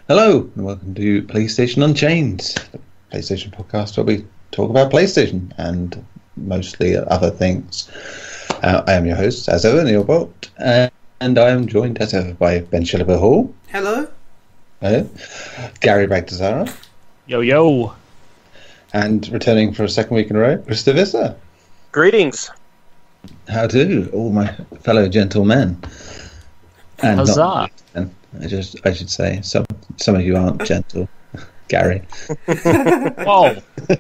Hello, and welcome to PlayStation Unchained, the PlayStation podcast where we talk about PlayStation and mostly other things. I am your host, as ever, Neil Bolt, and I am joined, as ever, by Ben Shilliver Hall. Hello. Gary Bagdasara. Yo, yo. And returning for a second week in a row, Krista Visser. Greetings. How do, all my fellow gentlemen. And Huzzah. I should say, some of you aren't gentle. Gary. Whoa.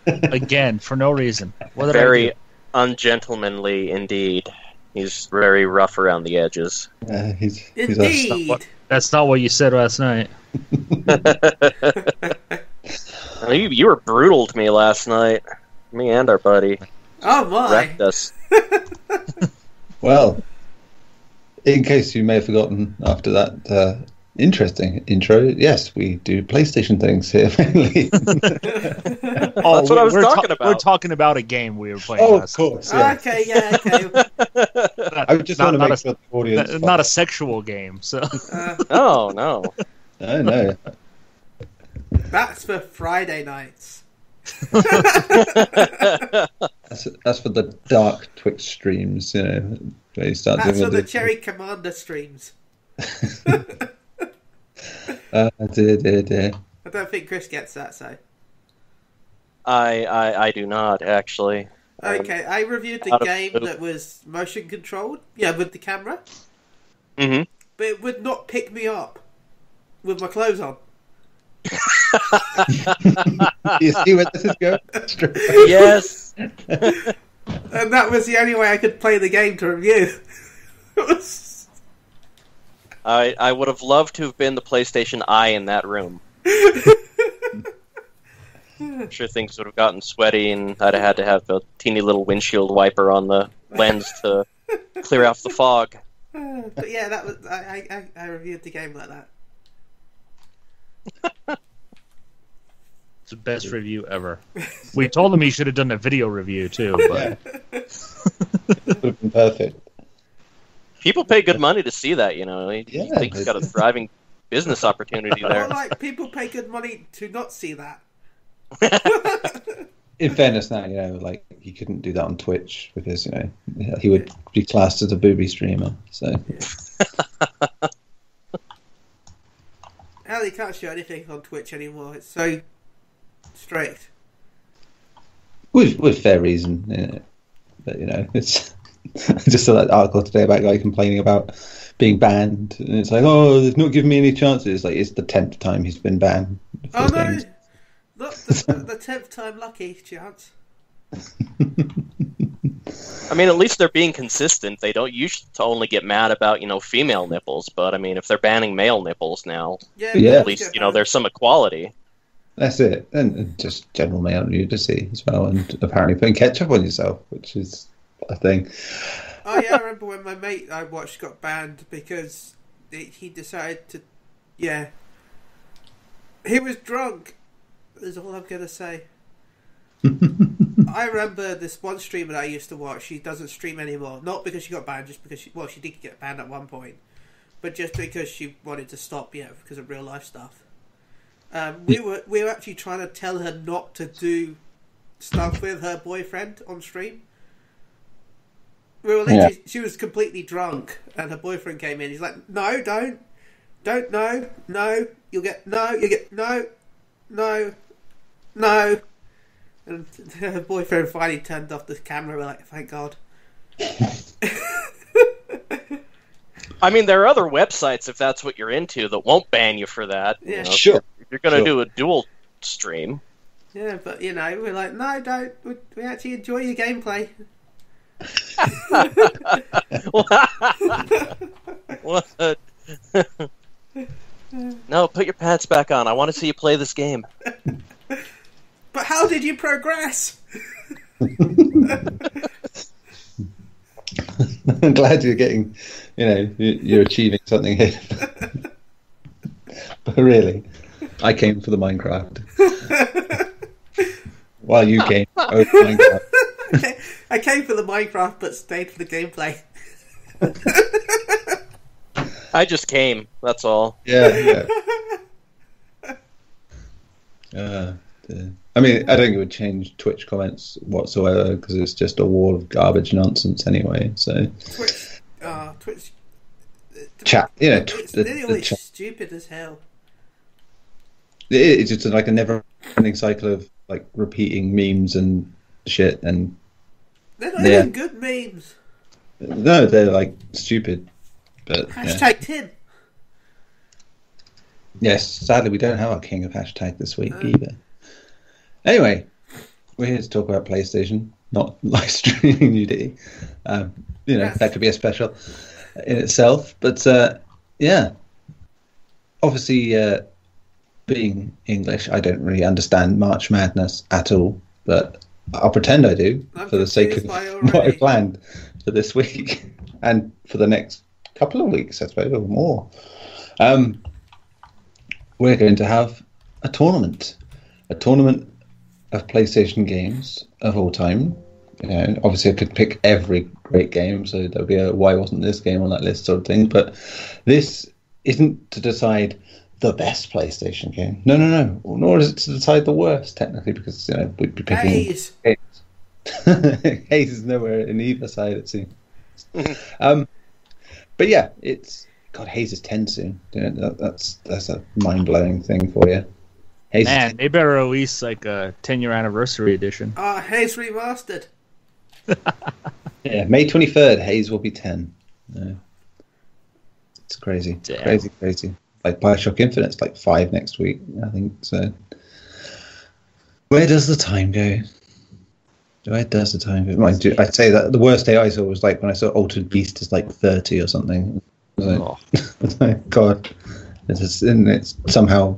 Again, for no reason. What did Very I do? ungentlemanly indeed. He's very rough around the edges. He's Indeed. That's not what you said last night. You were brutal to me last night. Me and our buddy. Oh my. Wrecked us. Well, in case you may have forgotten after that interesting intro, yes, we do PlayStation things here mainly. That's what I was talking about. We're talking about a game we were playing Oh, last of course, yeah. Okay, yeah, okay. night. I just want to make sure the audience... Not a sexual game, so... Oh, no. No, no. That's for Friday nights. That's for the dark Twitch streams, you know, where you start That's doing for the Cherry Commander streams. dear. I don't think Chris gets that, so... I do not, actually. Okay, I reviewed the game that was motion controlled, with the camera. Mm-hmm. But it would not pick me up with my clothes on. You see where this is going? Yes. And that was the only way I could play the game to review. I would have loved to have been the PlayStation Eye in that room. I'm sure things would have gotten sweaty, and I'd have had to have a teeny little windshield wiper on the lens to clear off the fog. But yeah, that was I reviewed the game like that. It's the best review ever. We told him he should have done a video review, too, but... It would have been perfect. People pay good money to see that, you know. You Yeah, think he's got a thriving business opportunity there. Well, like, people pay good money to not see that. In fairness now, you know, like, he couldn't do that on Twitch because, you know, he would be classed as a booby streamer, so... Hell, you can't show anything on Twitch anymore. It's so strict. With fair reason, yeah. But, you know, it's... I just saw that article today about a guy complaining about being banned, and it's like, oh, they've not given me any chances. It's like, it's the 10th time he's been banned. Oh no! Games. Not the 10th time lucky chance. I mean, at least they're being consistent. They don't usually only get mad about, you know, female nipples, but I mean, if they're banning male nipples now, Yeah, at least, you know, there's some equality. That's it. And just general male nudity as well, and apparently putting ketchup on yourself, which is a thing. Oh yeah, I remember when my mate I watched got banned because he decided to... Yeah. He was drunk, is all I'm going to say. I remember this one streamer that I used to watch, she doesn't stream anymore. Not because she got banned, just because she did get banned at one point. But just because she wanted to stop, because of real life stuff. We were actually trying to tell her not to do stuff with her boyfriend on stream. We were literally, She was completely drunk, and her boyfriend came in. He's like, "No, don't, no, you'll get no, no." And her boyfriend finally turned off the camera. We're like, "Thank God." I mean, there are other websites, if that's what you're into, that won't ban you for that. Yeah, you know, sure. If you're going to do a dual stream. Yeah, but we're like, "No, don't. We actually enjoy your gameplay." What? No, put your pants back on. I want to see you play this game. But how did you progress? I'm glad you're getting, you're achieving something here. But really, I came for the Minecraft. While you came over Minecraft. I came for the Minecraft, but stayed for the gameplay. I just came, that's all. Yeah. I mean, I don't think it would change Twitch comments whatsoever because it's just a wall of garbage nonsense anyway. So Twitch. Chat, It's the literally chat. stupid as hell. It's just like a never-ending cycle of like repeating memes and shit, and They're not even good memes. no, they're like stupid. But Hashtag Tim. yes, sadly we don't have our king of hashtag this week either. Anyway, we're here to talk about PlayStation, not live streaming nudity. That could be a special in itself. But obviously, being English, I don't really understand March Madness at all. But I'll pretend I do for the sake of what I planned for this week and for the next couple of weeks, I suppose, or more. We're going to have a tournament of PlayStation games of all time. Obviously I could pick every great game, so there'll be a why wasn't this game on that list sort of thing, but this isn't to decide the best PlayStation game. No. Nor is it to decide the worst, technically, because we'd be picking Haze. games. Haze is nowhere in either side, it seems. But yeah, Haze is 10 soon. That's a mind-blowing thing for you. Haze Man, they better release like a 10-year anniversary edition. Haze Remastered. Yeah, May 23rd, Haze will be 10. Yeah. It's crazy. Damn. Crazy. Like Bioshock Infinite's like 5 next week, I think. So, where does the time go? I'd say that the worst day I saw was like when I saw Altered Beast is like 30 or something. Like, God, it's somehow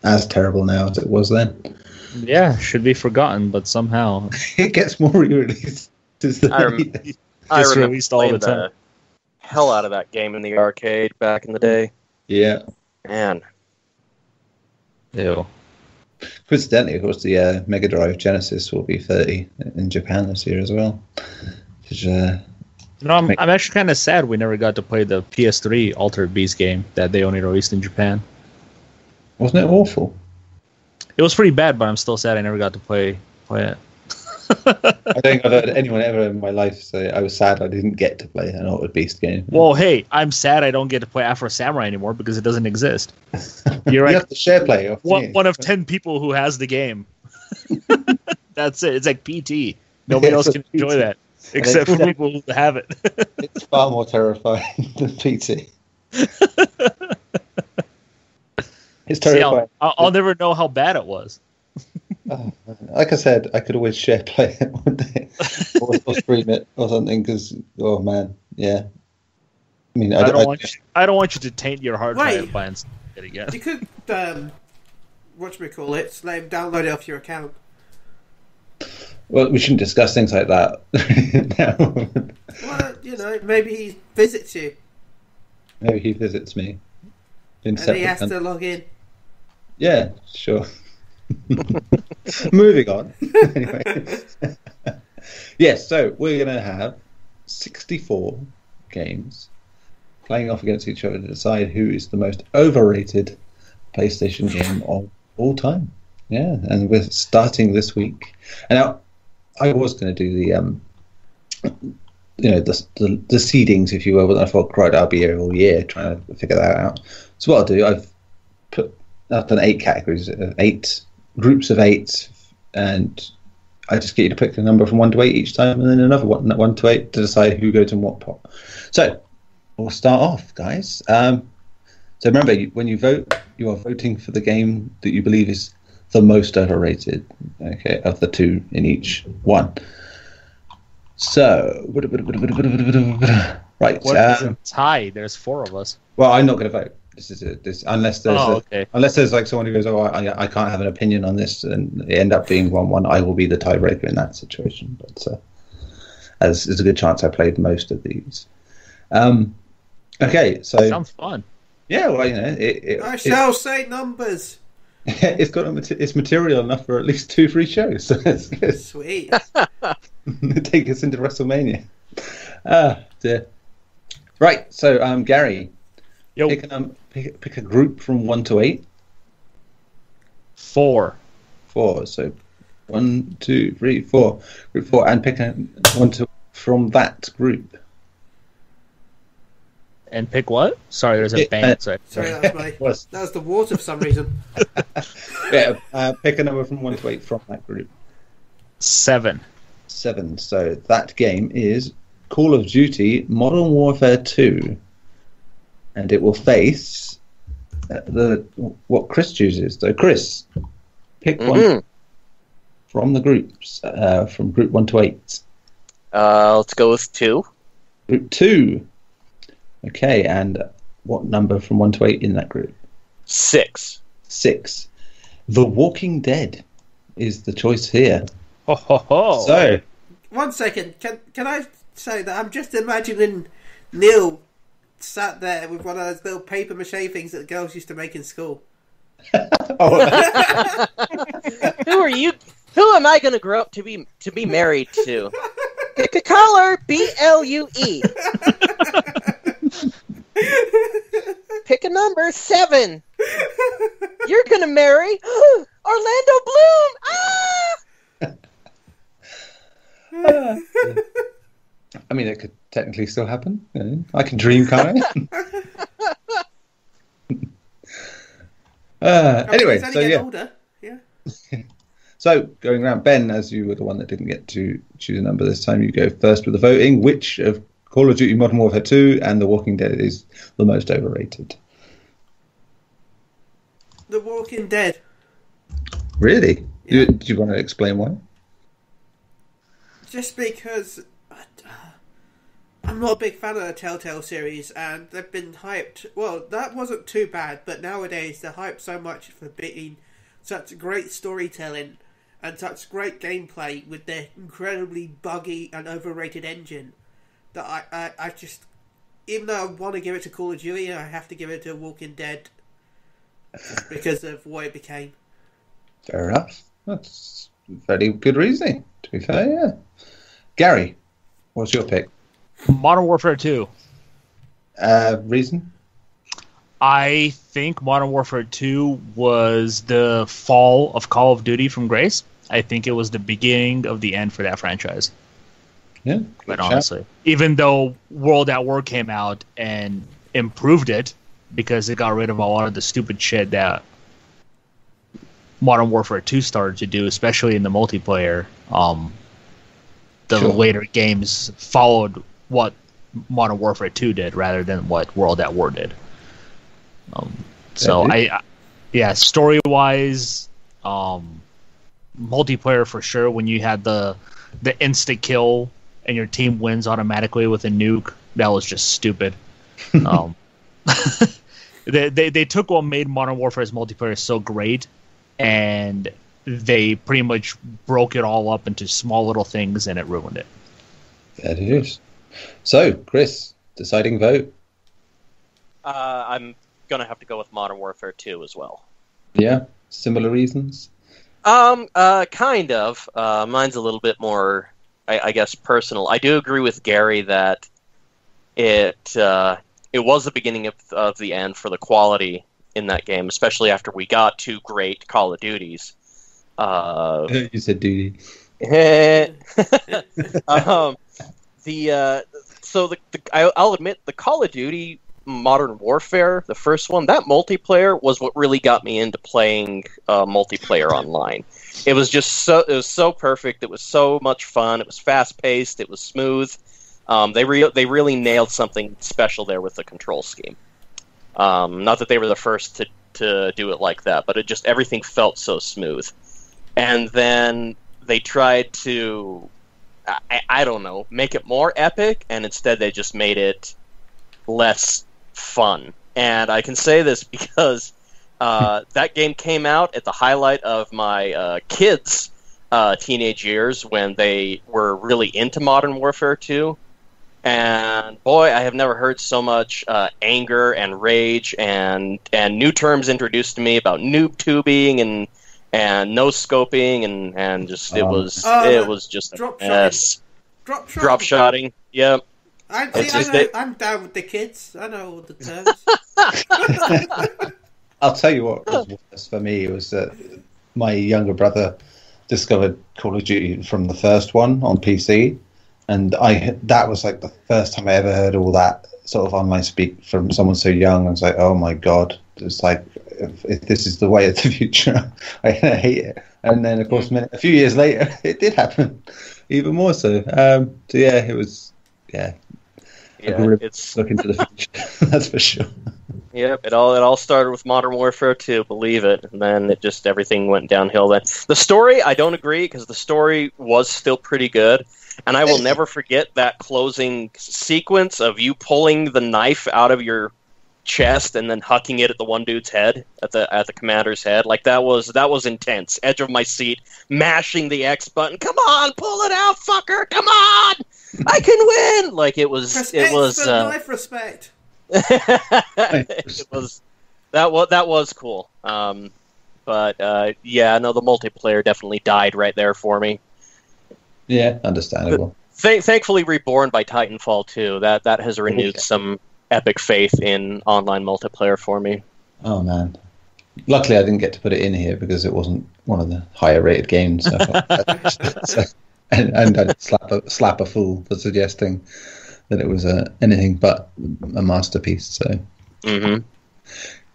as terrible now as it was then. Yeah, should be forgotten, but somehow it gets more re-released. I remember released all the time. Hell out of that game in the arcade back in the day. Yeah, man. Ew. Coincidentally, of course, the Mega Drive Genesis will be 30 in Japan this year as well. Which, I'm actually kind of sad we never got to play the PS3 Altered Beast game that they only released in Japan. Wasn't it awful? It was pretty bad, but I'm still sad I never got to play it. I don't think I've heard anyone ever in my life say I was sad I didn't get to play an Altered Beast game. Well, hey, I'm sad I don't get to play Afro Samurai anymore because it doesn't exist. You're right. You have to share play. One of 10 people who has the game. That's it. It's like PT. Nobody else can enjoy that except for people who have it. It's far more terrifying than PT. It's terrifying. See, I'll never know how bad it was. Like I said, I could always share play it one day or stream it or something because, oh man, yeah. I mean, I don't want you to taint your hard drive by it again. You could, download it off your account. Well, we shouldn't discuss things like that now. Well, maybe he visits you. Maybe he visits me. And he has to log in. Yeah, sure. Moving on. Anyway. Yes, so we're going to have 64 games playing off against each other to decide who is the most overrated PlayStation game of all time. Yeah, and we're starting this week. And now, I was going to do the seedings, if you will, but I thought, right, I'll be here all year trying to figure that out. So what I'll do, I've done 8 categories, 8 groups of 8, and I just get you to pick a number from 1 to 8 each time, and then another 1 to 8 to decide who goes in what pot. So we'll start off, guys. So remember, when you vote, you are voting for the game that you believe is the most overrated, okay, of the 2 in each one. So, right. What is a tie? There's 4 of us. Well, I'm not going to vote. Unless there's unless there's like someone who goes, I can't have an opinion on this, and they end up being 1-1. I will be the tiebreaker in that situation. But as there's a good chance I played most of these. Okay, so sounds fun. Yeah, well, I shall say numbers. It's got it's material enough for at least 2 free shows. So that's good. Sweet. Take us into WrestleMania. Dear. Right, so Gary, pick a group from 1 to 8. 4. 4. So 1, 2, 3, 4. Group 4, and pick one from that group. And pick what? Sorry, there's a band. Sorry, that was that was the water for some reason. Yeah, pick a number from 1 to 8 from that group. 7. 7. So that game is Call of Duty Modern Warfare 2, and it will face what Chris chooses. So Chris, pick one from the groups, from group 1 to 8. Let's go with 2. Group 2. Okay, and what number from 1 to 8 in that group? 6. 6. The Walking Dead is the choice here. Ho, ho, ho. So, 1 second. Can I say that I'm just imagining Neil sat there with one of those little paper mache things that girls used to make in school. oh, Who are you? Who am I going to grow up to be married to? Pick a color. BLUE. Pick a number. 7. You're going to marry Orlando Bloom. I mean, it could technically still happen. You know, I can dream, can't I? Anyway, so yeah. Older. Yeah. So going around, Ben, as you were the one that didn't get to choose a number this time, you go first with the voting. Which of Call of Duty Modern Warfare 2 and The Walking Dead is the most overrated? The Walking Dead. Really? Yeah. Do you want to explain why? Just because I'm not a big fan of the Telltale series, and they've been hyped. Well, that wasn't too bad, but nowadays they're hyped so much for being such great storytelling and such great gameplay with their incredibly buggy and overrated engine that I just, even though I want to give it to Call of Duty, I have to give it to Walking Dead because of what it became. Fair enough. That's very good reasoning, to be fair, yeah. Gary, what's your pick? Modern Warfare 2. Reason? I think Modern Warfare 2 was the fall of Call of Duty from grace. I think it was the beginning of the end for that franchise. Yeah. But honestly, even though World at War came out and improved it because it got rid of a lot of the stupid shit that Modern Warfare 2 started to do, especially in the multiplayer. The later games followed what Modern Warfare 2 did rather than what World at War did. Story-wise, multiplayer for sure. When you had the insta kill and your team wins automatically with a nuke, that was just stupid. They took what made Modern Warfare's multiplayer so great, and they pretty much broke it all up into small little things, and it ruined it. That it is. So, Chris, deciding vote. I'm gonna have to go with Modern Warfare 2 as well. Yeah, similar reasons. Kind of. Mine's a little bit more, I guess, personal. I do agree with Gary that it was the beginning of the end for the quality in that game, especially after we got 2 great Call of Duties. You said duty. I'll admit the Call of Duty Modern Warfare, the first one, that multiplayer was what really got me into playing multiplayer online. It was so perfect. It was so much fun. It was fast paced. It was smooth. They really nailed something special there with the control scheme. Not that they were the first to do it like that, but everything felt so smooth. And then they tried to, I don't know, make it more epic, and instead they just made it less fun. And I can say this because that game came out at the highlight of my kids' teenage years when they were really into Modern Warfare 2. And boy, I have never heard so much anger and rage and new terms introduced to me about noob tubing and no scoping and just it was just a mess. Drop shotting. Yep. I'm down with the kids. I know all the terms. I'll tell you what was worse for me was that my younger brother discovered Call of Duty from the first one on PC, and that was like the first time I ever heard all that sort of online speak from someone so young. I was like, oh my god, it's like if this is the way of the future, I hate it. And then of course a few years later, it did happen, even more so. So yeah, it was it's look into the future. That's for sure. Yep, it all started with Modern Warfare 2, believe it, and then everything went downhill. Then the story, I don't agree, because the story was still pretty good, and I will never forget that closing sequence of you pulling the knife out of your chest and then hucking it at the one dude's head, at the commander's head. Like that was intense. Edge of my seat, mashing the X button. Come on, pull it out, fucker! Come on, I can win! Like it was. Knife respect. It was that was cool. But the multiplayer definitely died right there for me. Yeah, understandable. Thankfully, Reborn by Titanfall 2, that has renewed some epic faith in online multiplayer for me. Oh man! Luckily, I didn't get to put it in here because it wasn't one of the higher rated games. And I'd slap a fool for suggesting that it was anything but a masterpiece. So,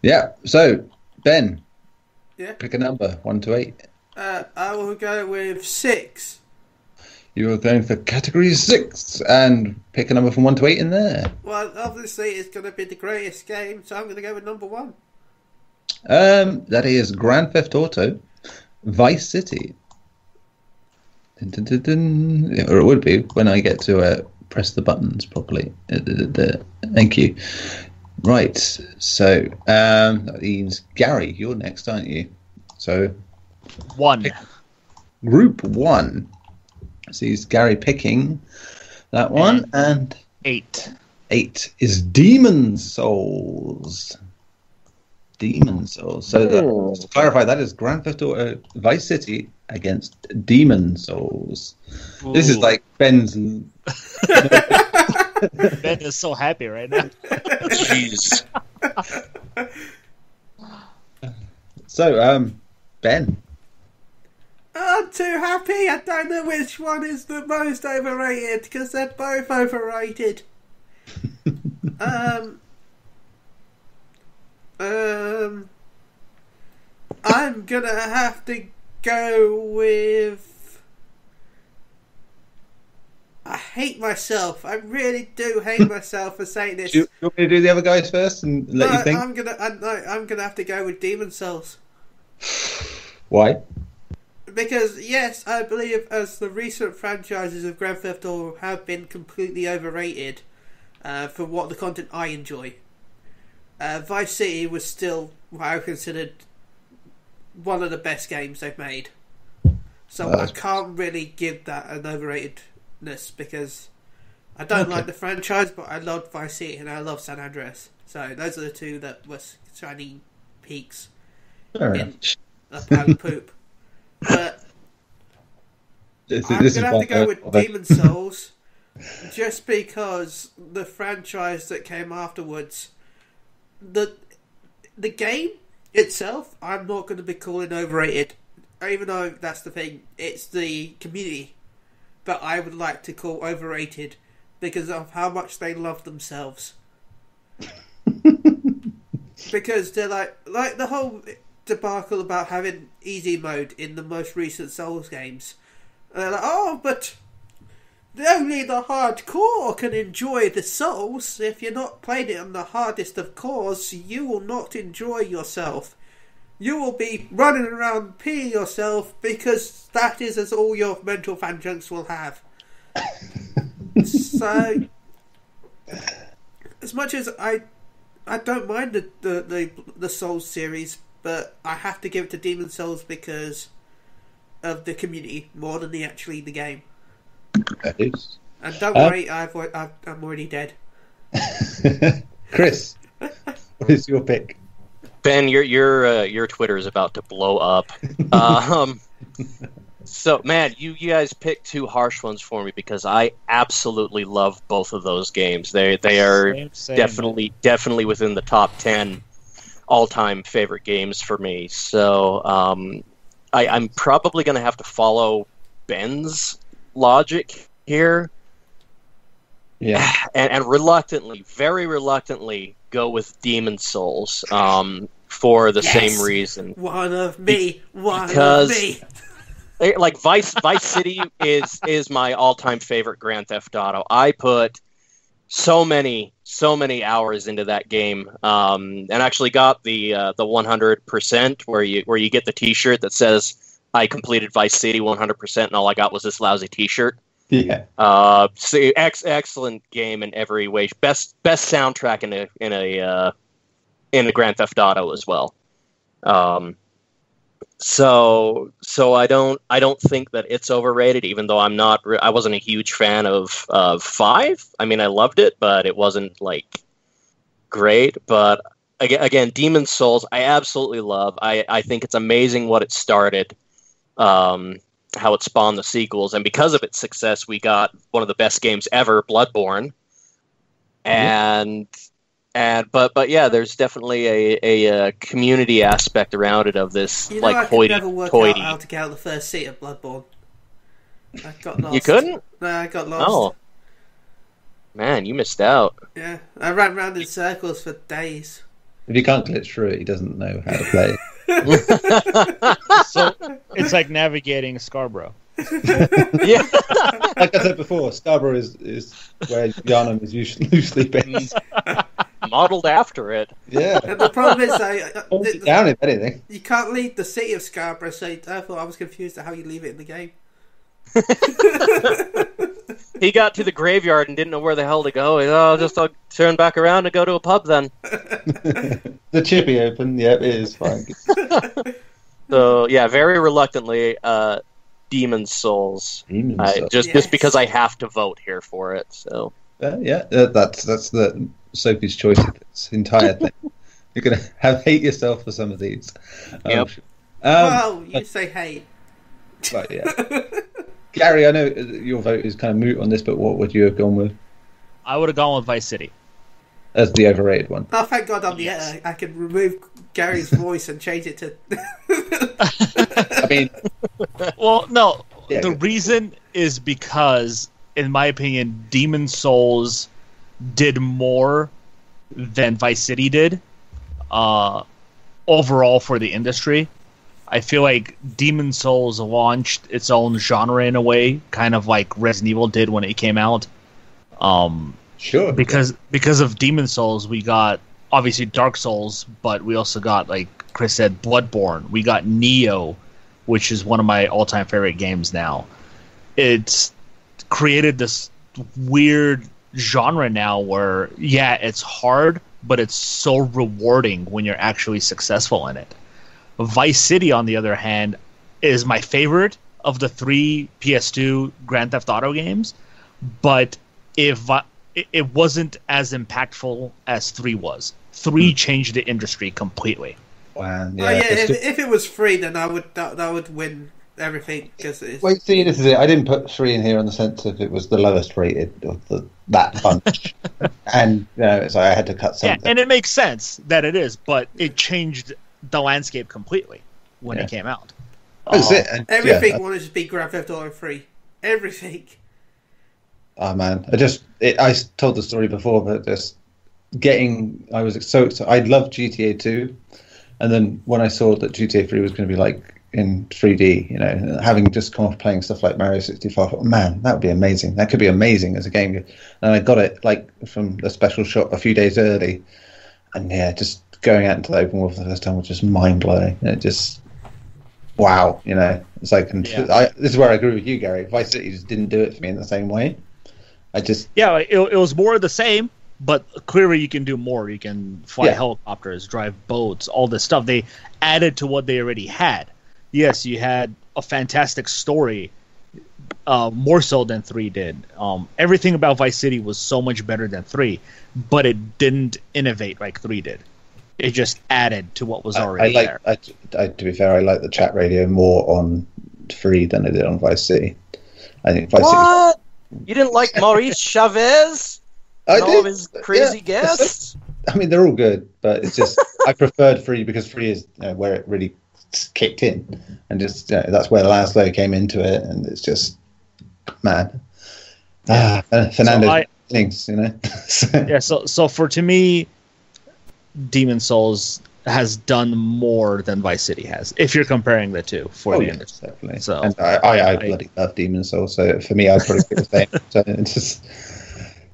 yeah. So, Ben, pick a number 1 to 8. I will go with 6. You are going for category 6, and pick a number from 1 to 8 in there. Well, obviously, it's going to be the greatest game, so I'm going to go with number 1. That is Grand Theft Auto Vice City. Dun, dun, dun, dun. Or it would be when I get to press the buttons properly. Thank you. Right, so that means Gary, you're next, aren't you? So 1. Group 1. So he's Gary picking that one, and 8. 8 is Demon Souls. Demon Souls. So just to clarify, that is Grand Theft Auto Vice City against Demon Souls. Ooh. This is like Ben's. Ben is so happy right now. Jeez. So, Ben. I'm too happy. I don't know which one is the most overrated because they're both overrated. I'm gonna have to go with. I hate myself. I really do hate myself for saying this. Do you want me to do the other guys first and let you think? I'm gonna have to go with Demon Souls. Why? Because yes, I believe as the recent franchises of Grand Theft Auto have been completely overrated for what the content I enjoy. Vice City was still what I considered one of the best games they've made. So I can't really give that an overratedness because I don't like the franchise, but I loved Vice City and I love San Andreas. So those are the two that were shining peaks in a pile of poop. But I'm going to have to go with Demon Souls just because the franchise that came afterwards, the game itself, I'm not going to be calling overrated, even though that's the thing, it's the community that I would like to call overrated because of how much they love themselves. Because they're like the whole debacle about having easy mode in the most recent Souls games. And they're like, oh, but only the hardcore can enjoy the Souls. If you're not playing it on the hardest of cores, you will not enjoy yourself. You will be running around peeing yourself because that is all your mental vengeance will have. So, as much as I don't mind the Souls series, but I have to give it to Demon Souls because of the community more than the game. That is. And don't worry, I'm already dead. Chris, what is your pick? Ben, your Twitter is about to blow up. So, man, you guys picked two harsh ones for me because I absolutely love both of those games. They are same. Definitely within the top 10 all-time favorite games for me. So, I'm probably going to have to follow Ben's logic here. Yeah. And reluctantly, very reluctantly, go with Demon Souls for the same reason. One of me. Like Vice City is my all-time favorite Grand Theft Auto. I put so many hours into that game, and actually got the 100% where you get the T-shirt that says I completed Vice City 100%, and all I got was this lousy T-shirt. Yeah. So excellent game in every way. Best soundtrack in a Grand Theft Auto as well. So I don't think that it's overrated, even though I wasn't a huge fan of 5. I mean, I loved it, but it wasn't like great. But again, Demon's Souls, I absolutely love. I think it's amazing what it started, how it spawned the sequels, and because of its success, we got one of the best games ever, Bloodborne. But yeah, there's definitely a community aspect around it of this I could never work out how to get out the first seat of Bloodborne. I got lost. You couldn't? No, I got lost. Oh, man, you missed out. Yeah, I ran around in circles for days. If you can't glitch through it, he doesn't know how to play. So it's like navigating Scarborough. Yeah, like I said before, Scarborough is where Yharnam is usually loosely based. modeled after it. Yeah. And the problem is, down if anything. You can't leave the city of Scarborough, so therefore I was confused at how you leave it in the game. He got to the graveyard and didn't know where the hell to go. I'll turn back around and go to a pub then. The chippy open, yeah, it is fine. So yeah, very reluctantly, Demon's Souls. Just because I have to vote here for it. So that's the Sophie's choice of this entire thing. You're gonna hate yourself for some of these. Yep. Well, you say hate. But yeah. Gary, I know your vote is kind of moot on this, but what would you have gone with? I would have gone with Vice City. As the overrated one. Oh, thank God I'm the editor. I can remove Gary's voice and change it to... I mean... Well, no. Yeah. The reason is because, in my opinion, Demon's Souls did more than Vice City did overall for the industry. I feel like Demon's Souls launched its own genre in a way, kind of like Resident Evil did when it came out. Sure. Because of Demon's Souls, we got obviously Dark Souls, but we also got, like Chris said, Bloodborne. We got Neo, which is one of my all-time favorite games now. It's created this weird genre now where, yeah, it's hard, but it's so rewarding when you're actually successful in it. Vice City, on the other hand, is my favorite of the 3 PS2 Grand Theft Auto games, but it wasn't as impactful as 3 was. 3 changed the industry completely. Wow, yeah. If it was 3, then that would win everything. Wait, see, this is it. I didn't put 3 in here on the sense of it was the lowest rated of that bunch, and so I had to cut something. Yeah, and it makes sense that it is, but it changed the landscape completely when it came out. That's it. Everything wanted to be Grand Theft Auto 3. Everything. Oh man, I told the story before, but I was so excited. I loved GTA 2, and then when I saw that GTA 3 was going to be like in 3D, having just come off playing stuff like Mario 64, I thought, man, that would be amazing. That could be amazing as a game. And I got it like from the special shop a few days early, and just going out into the open world for the first time was just mind blowing. It just, wow, it's like, this is where I agree with you, Gary. Vice City just didn't do it for me in the same way. It was more of the same, but clearly you can do more. You can fly helicopters, drive boats, all this stuff. They added to what they already had. Yes, you had a fantastic story, more so than 3 did. Everything about Vice City was so much better than 3, but it didn't innovate like 3 did. It just added to what was already there. To be fair, I like the chat radio more on 3 than I did on Vice City. I think Vice City. You didn't like Maurice Chavez? All of his crazy guests? I mean, they're all good, but it's just I preferred 3 because 3 is where it really kicked in, and just that's where Laszlo came into it, and it's just mad. Fernando things, Yeah. So to me, Demon Souls has done more than Vice City has, if you're comparing the two for the industry. Definitely. So and I bloody love Demon Souls, so for me, I'd probably pick the same. So it's just.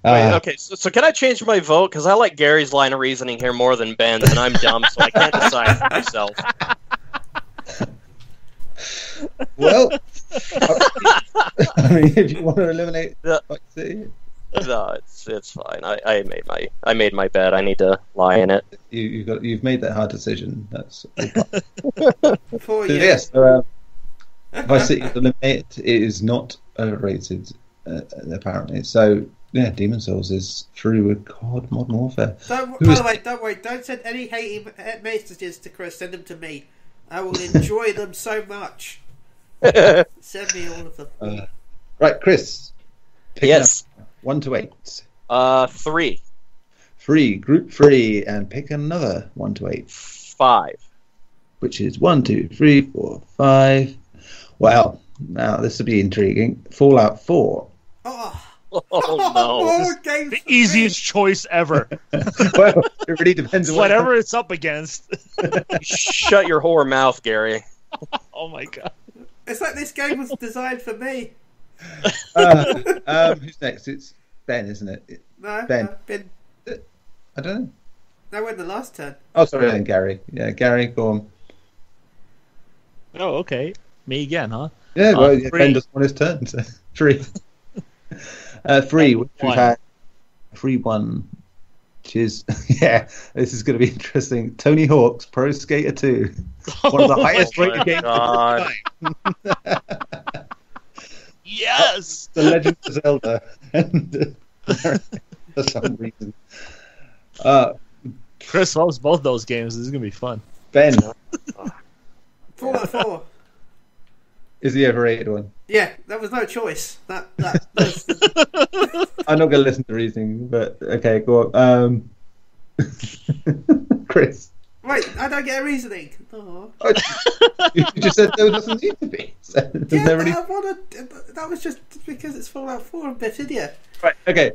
Wait, okay, so can I change my vote? Because I like Gary's line of reasoning here more than Ben's, and I'm dumb, so I can't decide for myself. Well, I mean, if you want to eliminate Vice City, no, it's fine. I made my bed. I need to lie in it. You've made that hard decision. That's For you. yes. Vice City is eliminated. It is not overrated, apparently. So. Yeah, Demon Souls is through with COD Modern Warfare. By the way, don't worry. Don't send any hate messages to Chris. Send them to me. I will enjoy them so much. Send me all of them. Right, Chris. Yes. 1 to 8. 3. 3. Group 3, and pick another 1 to 8. 5. Which is 1, 2, 3, 4, 5. Well, now this will be intriguing. Fallout 4. Oh no! The easiest choice ever. Well, it really depends on whatever it's up against. Shut your whore mouth, Gary. Oh my god! It's like this game was designed for me. Who's next? It's Ben, isn't it? No, Ben. Ben. I don't know. No, we're in the last turn. Oh, sorry, then Gary. Yeah, Gary, go on. Oh, okay. Me again, huh? Yeah, well, Ben 3. doesn't want his turn. So 3. 3, which we've had 3-1, which is, yeah, this is going to be interesting. Tony Hawk's Pro Skater 2, one of the highest rated games of all time. Yes! The Legend of Zelda, and for some reason. Chris loves both those games. This is going to be fun. Ben. Fallout 4. Is the overrated one? Yeah, there was no choice. That I'm not going to listen to reasoning, but okay, go on. Chris. Wait, I don't get a reasoning. Oh. You just said there doesn't need to be. So Yeah, really... that was just because it's Fallout 4 and Bethesda. Right, okay.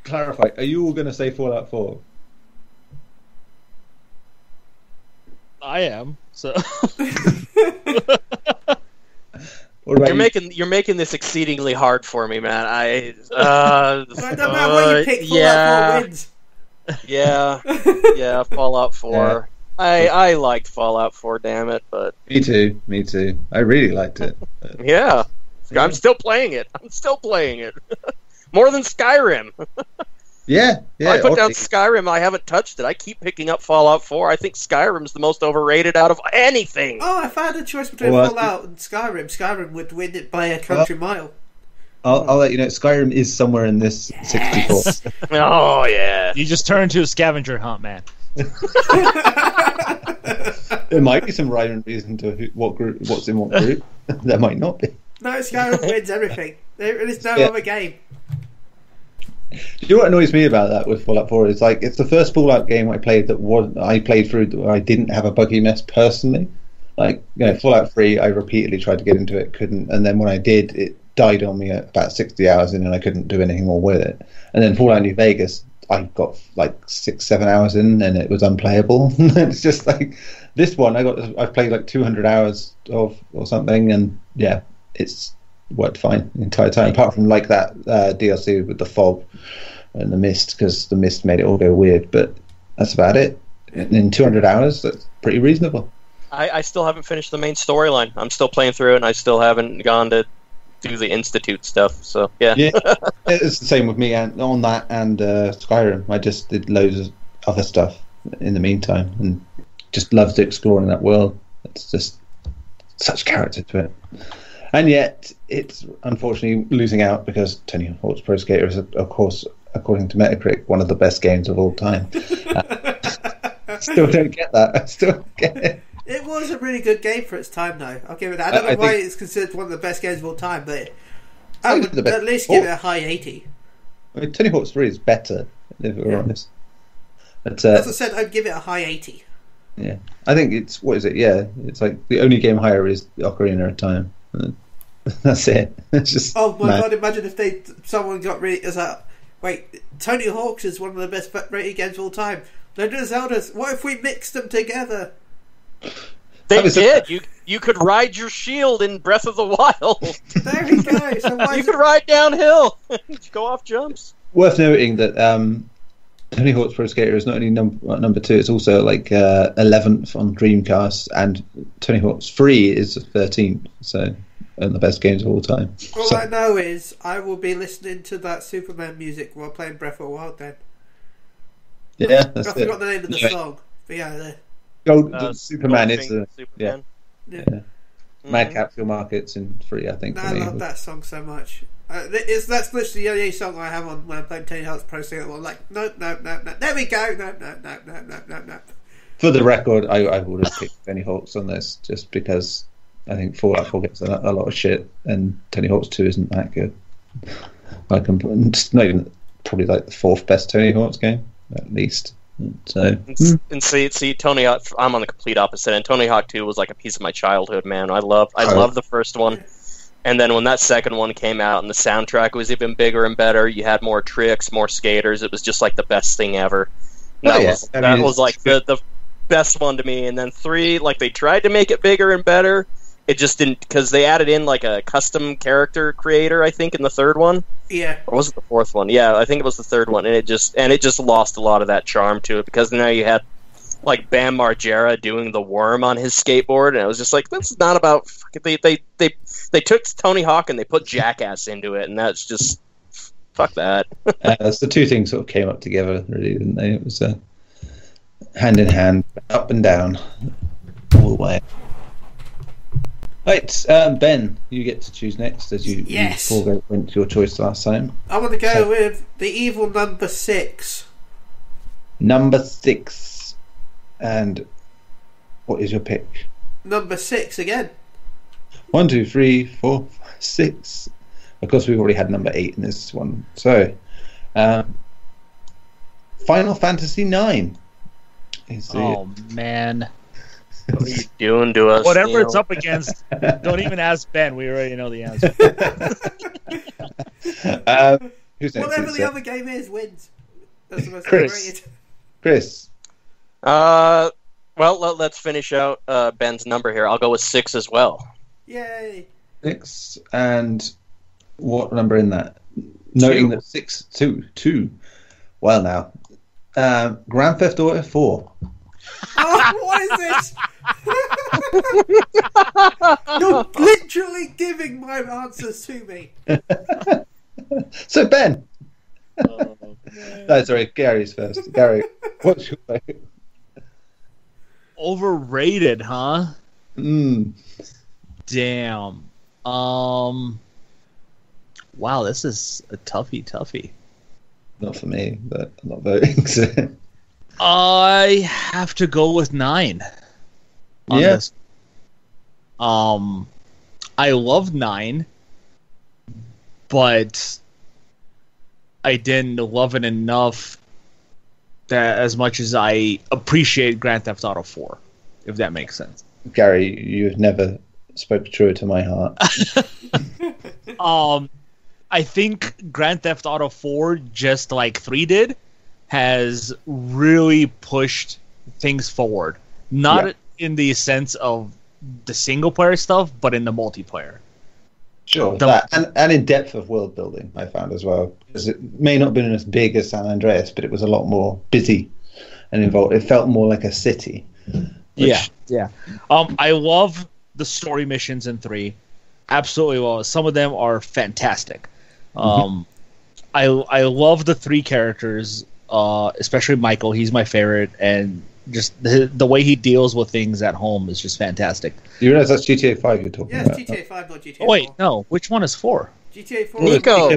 Clarify. Are you all going to say Fallout 4? I am. So. You're making this exceedingly hard for me, man. It doesn't matter what you pick. Fallout 4 wins. Yeah, Fallout 4. Yeah. I liked Fallout 4, damn it, but Me too. I really liked it. But... Yeah. I'm still playing it. More than Skyrim. Yeah. I put down Skyrim. I haven't touched it. I keep picking up Fallout 4. I think Skyrim's the most overrated out of anything. Oh, if I had a choice between Fallout and Skyrim would win it by a country mile. I'll let you know. Skyrim is somewhere in this 64. Oh yeah. You just turn into a scavenger hunt, man. There might be some rhyme and reason to what's in what group. There might not be. No, Skyrim wins everything. There is no other game. You know what annoys me about that with Fallout 4 is it's the first Fallout game I played I played through where I didn't have a buggy mess personally. Fallout 3, I repeatedly tried to get into it, couldn't, and then when I did, it died on me at about 60 hours in, and I couldn't do anything more with it. And then Fallout New Vegas, I got 6-7 hours in, and it was unplayable. It's just this one, I've played 200 hours of or something, and yeah, it's worked fine the entire time, apart from that DLC with the fog and the mist, because the mist made it all go weird, but that's about it. In 200 hours, that's pretty reasonable. I still haven't finished the main storyline. I'm still playing through it, and I still haven't gone to do the Institute stuff, so yeah. It's the same with me on that and Skyrim. I just did loads of other stuff in the meantime, and just loved exploring that world. It's just such character to it. And yet, it's unfortunately losing out because Tony Hawk's Pro Skater is, of course, according to Metacritic, one of the best games of all time. Still don't get that. I still don't get it. It was a really good game for its time, though. I'll give it that. I don't know why it's considered one of the best games of all time, but I would at least give it a high 80. I mean, Tony Hawk's 3 is better, if we're honest. But, as I said, I'd give it a high 80. Yeah, I think it's what is it? Yeah, it's like the only game higher is the Ocarina of Time. That's it. It's just oh my god! Imagine if someone got really wait, Tony Hawk's is one of the best rated games of all time. Legend of Zelda. What if we mixed them together? They did. You could ride your shield in Breath of the Wild. There we go. So you could ride downhill. Go off jumps. Worth noting that Tony Hawk's Pro Skater is not only number 2, it's also like 11th on Dreamcast, and Tony Hawk's 3 is 13th. So, one of the best games of all time. All I know is I will be listening to that Superman music while playing Breath of the Wild. Then. Yeah, that's it. I forgot the name of the song, but yeah. Superman is the Superman. Yeah. Mad Capsule Markets in 3, I think. No, I love that song so much. That's literally the only song I have on when I'm playing Tony Hawk's Pro Skater. I'm like, no. There we go. No. For the record, I would have picked Tony Hawk's on this just because I think Fallout 4 gets a lot of shit, and Tony Hawk's 2 isn't that good. It's not even probably like the 4th best Tony Hawk's game, at least. So and see Tony Hawk, I'm on the complete opposite end. Tony Hawk 2 was like a piece of my childhood, man. I loved the first one. And then when that second one came out and the soundtrack was even bigger and better, you had more tricks, more skaters. It was just like the best thing ever. That was like the best one to me. And then 3, like they tried to make it bigger and better. It just didn't, because they added in like a custom character creator, I think, in the third one. Yeah. Or was it the fourth one? Yeah, I think it was the third one. And it just lost a lot of that charm to it, because now you had like Bam Margera doing the worm on his skateboard, and it was just like, this is not about they took Tony Hawk and they put Jackass into it, and that's just fuck that. So the two things sort of came up together, really, didn't they? It was hand in hand, up and down, all the way. Right, Ben, you get to choose next, as you went to your choice last time. I want to go with the evil number 6. Number 6. And what is your pick? Number 6 again. 1, 2, 3, 4, 5, 6. Of course, we've already had number 8 in this one. So, Final Fantasy 9. Oh, man. What are you doing to us? Whatever it's up against, don't even ask Ben. We already know the answer. Whatever the other game is, wins. That's the most Chris. Chris. Well, let's finish out Ben's number here. I'll go with 6 as well. Yay! 6, and what number in that? Noting that 6, 2. Well, now, Grand Theft Auto 4. Oh, what is this? You're literally giving my answers to me. So Ben. No, sorry, Gary's first. Gary, what's your vote? Overrated, huh? Damn. Wow, this is a toughie. Not for me, but I'm not voting. So. I have to go with 9. This. I love 9, but I didn't love it enough that as much as I appreciate Grand Theft Auto 4, if that makes sense. Gary, you've never spoke truer to my heart. I think Grand Theft Auto 4, just like 3 did, has really pushed things forward. Not in the sense of the single-player stuff, but in the multiplayer. Sure, and in depth of world building, I found as well. Because it may not have been as big as San Andreas, but it was a lot more busy and involved. It felt more like a city. Yeah. I love the story missions in 3. Absolutely love. Some of them are fantastic. I love the 3 characters, especially Michael. He's my favorite, and just the way he deals with things at home is just fantastic. You realize that's GTA 5 you're talking about? Yeah, it's GTA 5, not GTA 4. Oh, wait, no. Which one is 4? GTA 4. Nico.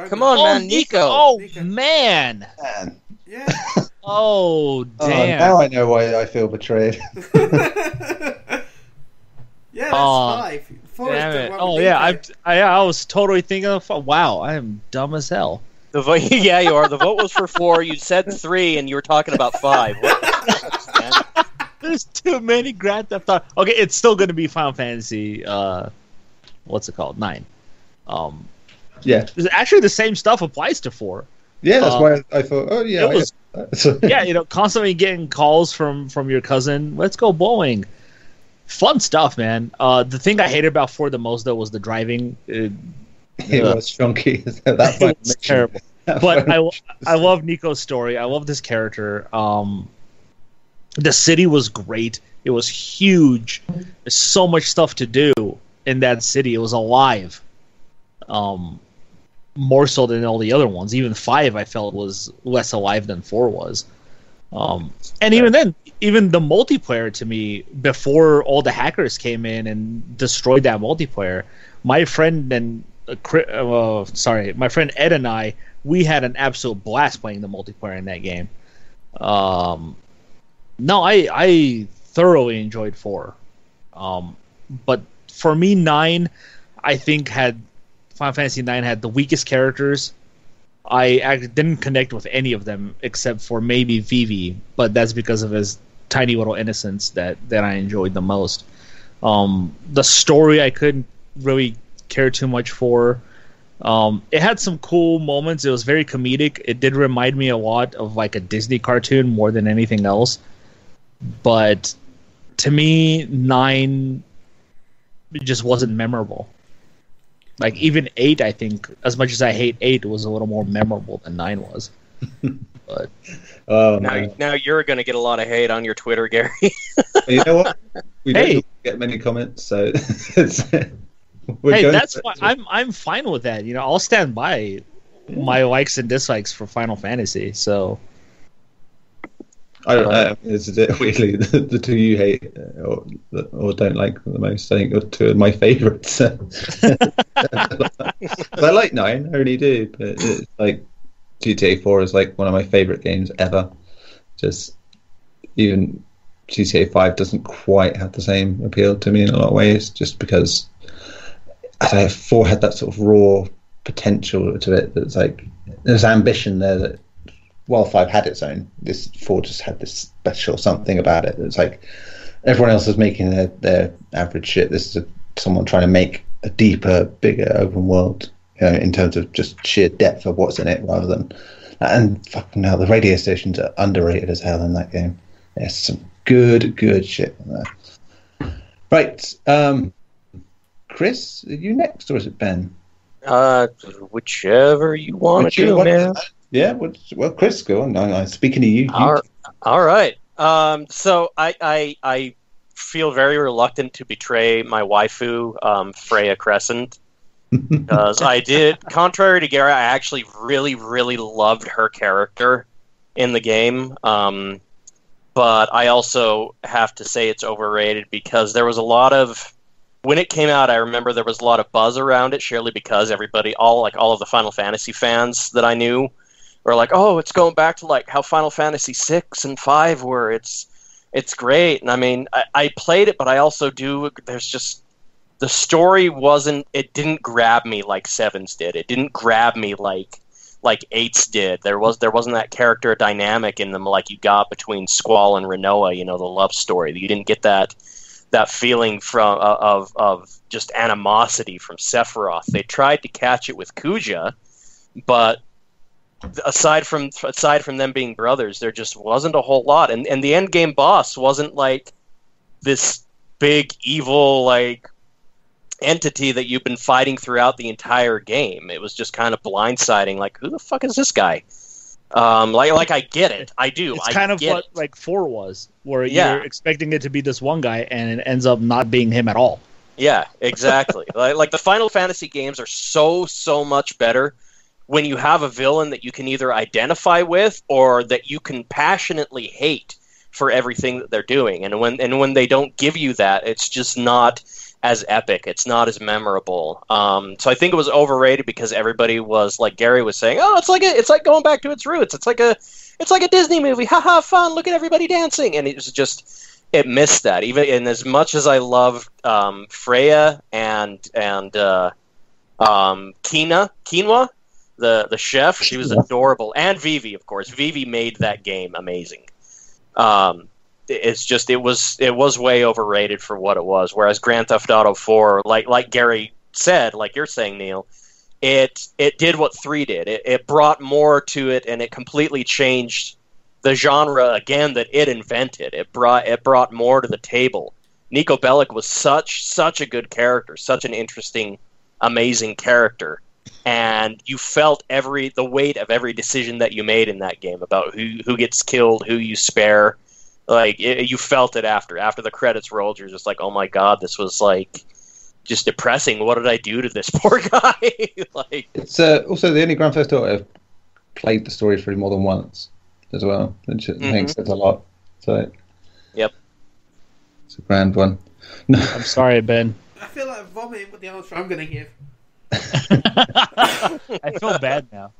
Come on, man. Nico. Oh, Nico. Man. Yeah. Oh, damn. Now I know why I feel betrayed. Yeah, that's 5. 4 Damn is the it. one Oh, with yeah. Nico. I was totally thinking of... Wow, I am dumb as hell. The vote, you are. The vote was for 4. You said 3, and you were talking about 5. What the fuck, man? There's too many Grand Theft Auto. Okay, it's still going to be Final Fantasy. What's it called? 9. Yeah. Actually, the same stuff applies to 4. Yeah, that's why I thought. Oh yeah. It was, yeah, constantly getting calls from your cousin. Let's go bowling. Fun stuff, man. The thing I hated about 4 the most though was the driving. It was chunky. That it was terrible. But I love Nico's story. I love this character. The city was great. It was huge. There's so much stuff to do in that city. It was alive. More so than all the other ones. Even 5 I felt was less alive than 4 was. And even then, even the multiplayer to me, before all the hackers came in and destroyed that multiplayer, my friend my friend Ed and I, we had an absolute blast playing the multiplayer in that game. No, I thoroughly enjoyed 4. But for me, 9, I think Final Fantasy 9 had the weakest characters. I actually didn't connect with any of them except for maybe Vivi, but that's because of his tiny little innocence that I enjoyed the most. The story I couldn't really care too much for. It had some cool moments. It was very comedic. It did remind me a lot of like a Disney cartoon more than anything else. But to me, 9 just wasn't memorable. Like even 8, I think, as much as I hate 8, was a little more memorable than 9 was. But now you're going to get a lot of hate on your Twitter, Gary. You know what? We don't get many comments, so that's why I'm fine with that. I'll stand by my likes and dislikes for Final Fantasy. So it's weirdly the two you hate or don't like the most. I think are 2 of my favourites. I like 9, I really do, but it's like GTA 4 is like one of my favourite games ever. Just even GTA 5 doesn't quite have the same appeal to me in a lot of ways, just because I don't know, 4 had that sort of raw potential to it. That's like there's ambition there that. While 5 had its own, this 4 just had this special something about it. It's like everyone else is making their average shit. This is someone trying to make a deeper, bigger open world, in terms of just sheer depth of what's in it, rather than. And fucking hell, the radio stations are underrated as hell in that game. There's some good shit in there. Right, Chris, are you next, or is it Ben? Whichever you want to do, man. Yeah, well, Chris, go on. I'm speaking to you. All right. So I feel very reluctant to betray my waifu, Freya Crescent, because I did. Contrary to Gary, I actually really, really loved her character in the game. But I also have to say it's overrated because there was a lot of. When it came out, I remember there was a lot of buzz around it, surely because all of the Final Fantasy fans that I knew. Or like, oh, it's going back to like how Final Fantasy 6 and 5 were. It's great. And I mean, I played it, but I also do. There's just the story it didn't grab me like 7's did. It didn't grab me like 8's did. There wasn't that character dynamic in them like you got between Squall and Rinoa. The love story. You didn't get that feeling from of just animosity from Sephiroth. They tried to catch it with Kuja, but aside from them being brothers, there just wasn't a whole lot, and the end game boss wasn't like this big evil like entity that you've been fighting throughout the entire game. It was just kind of blindsiding, like who the fuck is this guy? Like I get it, I do. It's kind of what like 4 was, where you're expecting it to be this one guy, and it ends up not being him at all. Yeah, exactly. like the Final Fantasy games are so much better when you have a villain that you can either identify with or that you can passionately hate for everything that they're doing. And when they don't give you that, it's just not as epic. It's not as memorable. So I think it was overrated because everybody was, like Gary was saying, oh, it's like going back to its roots. It's like a Disney movie. Haha, fun. Look at everybody dancing. And it was just, it missed that. Even and as much as I love Freya and Quinoa, the chef, she was adorable, and Vivi, of course. Vivi made that game amazing. it's just it was way overrated for what it was. Whereas Grand Theft Auto 4, like Gary said, like you're saying, Neil, it did what 3 did. It brought more to it, and it completely changed the genre again that it invented. It brought more to the table. Niko Bellic was such a good character, such an interesting, amazing character, and you felt the weight of every decision that you made in that game about who gets killed, who you spare. Like you felt it after the credits rolled. You're just like, oh my god, this was like just depressing. What did I do to this poor guy? Like it's also the only Grand Theft Auto I've played the story through more than once as well, which makes it a lot. So yep, it's a grand one. I'm sorry, Ben. I feel like vomiting with the answer I'm going to give. I feel bad now.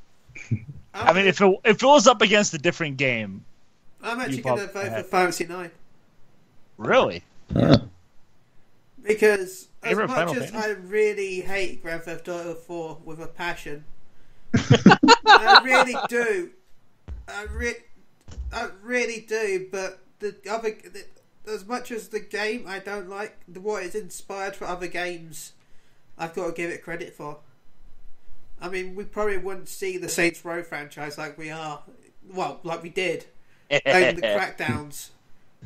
I mean, if it was up against a different game, I'm actually going to vote for Fantasy 9. Really? Yeah. Because as Favorite much Final as Fantasy? I really hate Grand Theft Auto 4 with a passion, I really do. I really do. But as much as the game I don't like, what is inspired for other games, I've got to give it credit for. I mean, we probably wouldn't see the Saints Row franchise like we did in the Crackdowns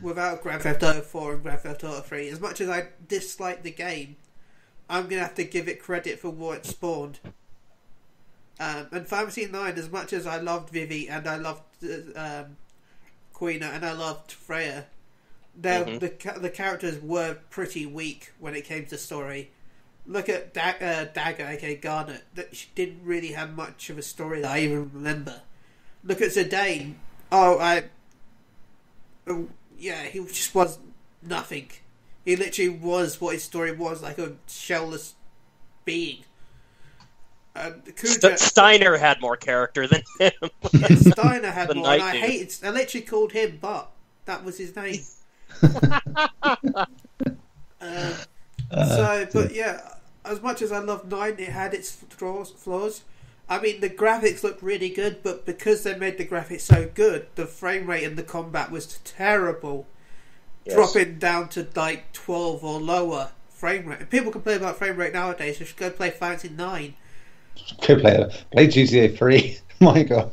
without Grand Theft Auto 4 and Grand Theft Auto 3. As much as I dislike the game, I'm going to have to give it credit for what it spawned. And Fantasy 9, as much as I loved Vivi and I loved Quina and I loved Freya, the characters were pretty weak when it came to story. Look at Dagger, aka Garnet. That she didn't really have much of a story that I even remember. Look at Zidane. He just was nothing. He literally was what his story was, like a shellless being. Steiner had more character than him. Yeah, Steiner had more, and I literally called him Bart. That was his name. But yeah, as much as I love 9, it had its flaws. I mean, the graphics looked really good, but because they made the graphics so good, the frame rate and the combat was terrible. Yes. Dropping down to like 12 or lower frame rate. People complain about frame rate nowadays, so you should go play Fantasy 9. Go play GTA 3. My god,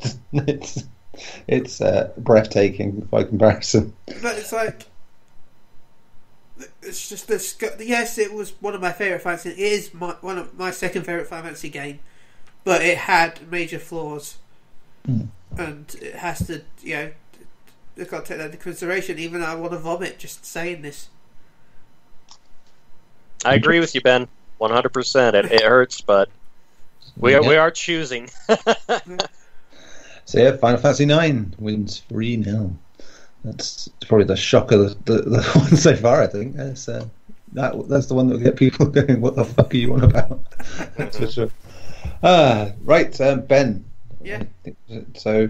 it's breathtaking by comparison. But it's like, it's just this. Yes, it was one of my favourite fantasy. It is one of my second favourite fantasy game, but it had major flaws, and it has to, I've got to take that into consideration. Even though I want to vomit just saying this. I agree with you, Ben. 100%. It hurts, but we are choosing. So yeah, Final Fantasy 9 wins 3-0. That's probably the shock of the one so far. I think that's the one that will get people going. What the fuck are you on about? That's for sure. Right, Ben. Yeah. So,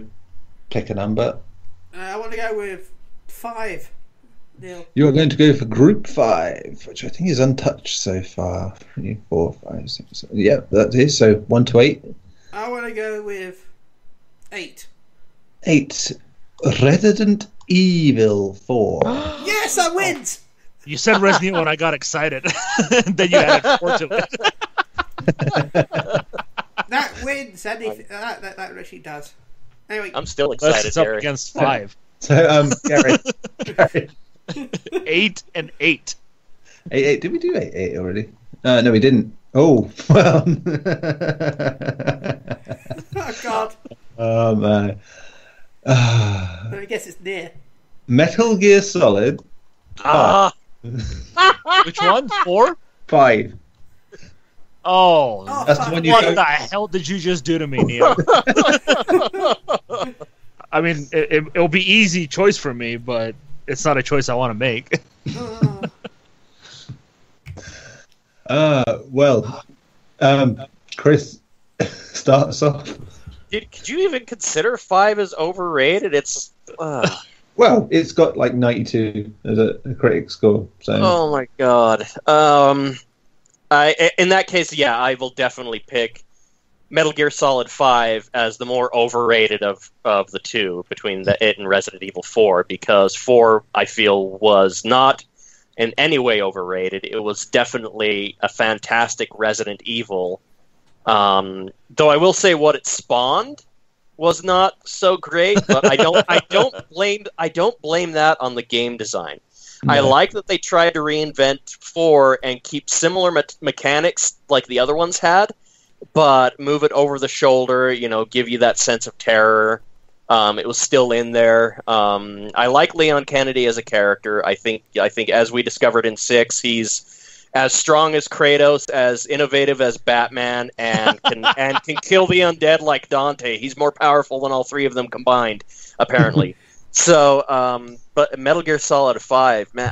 pick a number. I want to go with 5. Neil. You are going to go for Group 5, which I think is untouched so far. 3, 4, 5, 6, 7. Yeah, that is. So 1 to 8. I want to go with 8. 8. Resident Evil 4. Yes, I wins! You said Resident Evil and I got excited. Then you added 4 to it. That wins. That actually does. Anyway, I'm still Unless excited. it's up Gary. against 5. So, Gary. 8 and 8. 8. Did we do 8 already? No, we didn't. Oh, well. oh God. Oh, man. I guess it's near. Metal Gear Solid. Which one? 4? 5. Oh, That's the one you what vote. the hell did you just do to me, Neil? I mean, it'll be easy choice for me, but it's not a choice I want to make. Well, Chris, start us off. Could you even consider 5 as overrated? It's. Well, it's got like 92 as a critic score. So. Oh my god. In that case, yeah, I will definitely pick Metal Gear Solid 5 as the more overrated of the two between it and Resident Evil 4, because 4, I feel, was not in any way overrated. It was definitely a fantastic Resident Evil. Though I will say what it spawned was not so great, but I don't blame that on the game design. No. I like that they tried to reinvent 4 and keep similar mechanics like the other ones had, but move it over the shoulder, give you that sense of terror. It was still in there. I like Leon Kennedy as a character. I think as we discovered in 6, he's as strong as Kratos, as innovative as Batman, and can kill the undead like Dante. He's more powerful than all three of them combined, apparently. So, but Metal Gear Solid 5, man,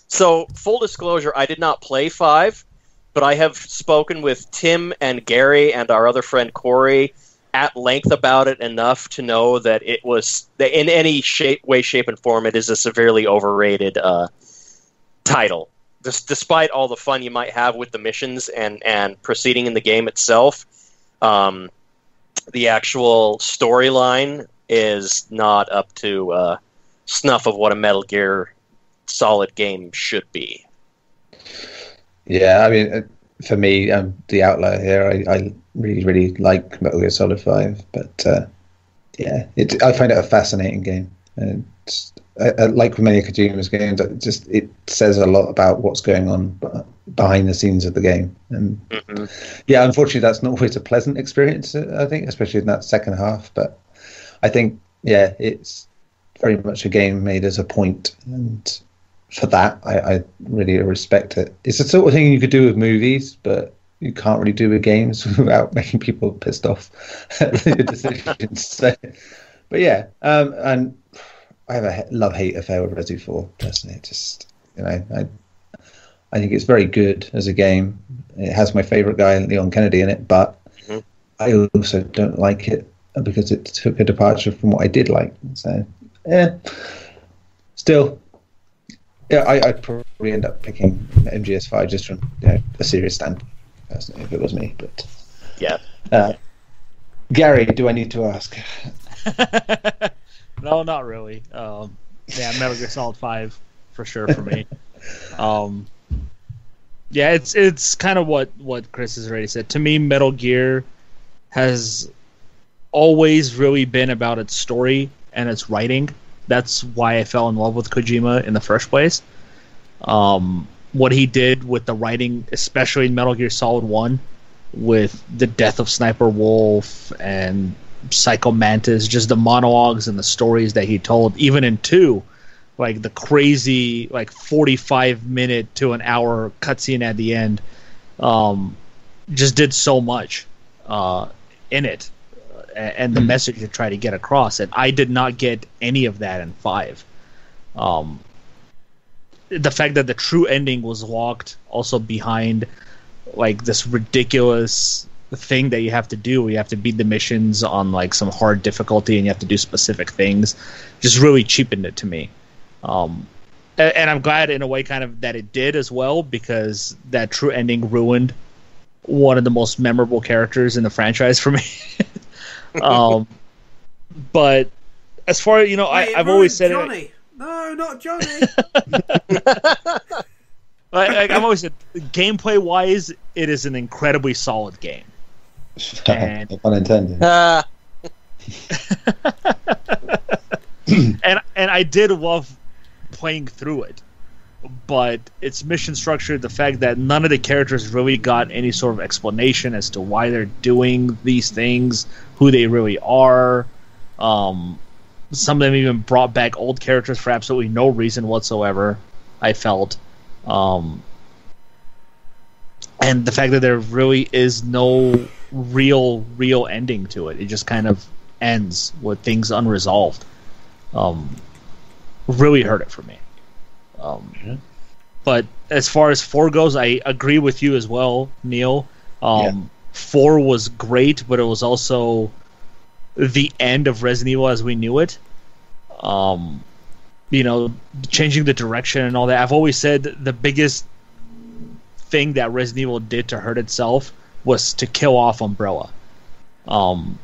so, full disclosure, I did not play 5, but I have spoken with Tim and Gary and our other friend Corey at length about it enough to know that it was, in any way, shape, and form, it is a severely overrated title. Despite all the fun you might have with the missions and proceeding in the game itself, the actual storyline is not up to snuff of what a Metal Gear Solid game should be. Yeah, I mean, for me, I'm the outlier here. I really, really like Metal Gear Solid 5, but I find it a fascinating game. And like with many of Kojima's games, it says a lot about what's going on behind the scenes of the game. And yeah, unfortunately, that's not always a pleasant experience, I think, especially in that second half. But I think, yeah, it's very much a game made as a point, and for that, I really respect it. It's the sort of thing you could do with movies, but you can't really do with games without making people pissed off at the decisions. So, but yeah, and I have a love-hate affair with Resi 4, personally. I think it's very good as a game. It has my favourite guy, Leon Kennedy, in it, but I also don't like it because it took a departure from what I did like. So, yeah. Still, yeah, I'd probably end up picking MGS5 just from a serious standpoint, personally, if it was me. But yeah. Gary, do I need to ask? No, not really. Metal Gear Solid 5 for sure for me. Yeah, it's kind of what Chris has already said. To me, Metal Gear has always really been about its story and its writing. That's why I fell in love with Kojima in the first place. What he did with the writing, especially in Metal Gear Solid 1, with the death of Sniper Wolf and Psycho Mantis, just the monologues and the stories that he told, even in 2, like the crazy 45-minute to an hour cutscene at the end, just did so much in it, and the message to try to get across. And I did not get any of that in 5. The fact that the true ending was locked also behind this ridiculous thing that you have to do. You have to beat the missions on some hard difficulty, and you have to do specific things. Just really cheapened it to me. And I'm glad in a way kind of that it did as well, because that true ending ruined one of the most memorable characters in the franchise for me. But as far as I've always said Johnny. it. No, not Johnny. I've always said, gameplay wise, it is an incredibly solid game. And pun intended. and I did love playing through it, but its mission structure, the fact that none of the characters really got any sort of explanation as to why they're doing these things, who they really are. Some of them even brought back old characters for absolutely no reason whatsoever, I felt. And the fact that there really is no real ending to it. It just kind of ends with things unresolved. Really hurt it for me. But as far as 4 goes, I agree with you as well, Neil. 4 was great, but it was also the end of Resident Evil as we knew it. Changing the direction and all that. I've always said the biggest thing that Resident Evil did to hurt itself was to kill off Umbrella. and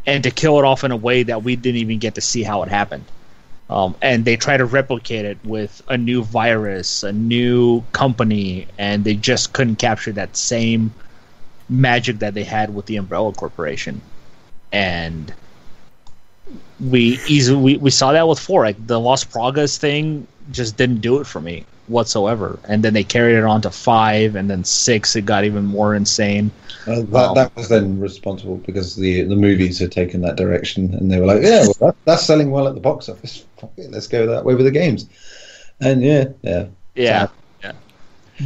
to kill it off in a way that we didn't even get to see how it happened. And they try to replicate it with a new virus, a new company, and they just couldn't capture that same magic that they had with the Umbrella Corporation. And we saw that with 4. Like, the Las Pragas thing just didn't do it for me whatsoever. And then they carried it on to 5, and then 6, it got even more insane. That was then responsible because the movies had taken that direction, and they were like, yeah, well, that's selling well at the box office. Fuck it, let's go that way with the games. And yeah.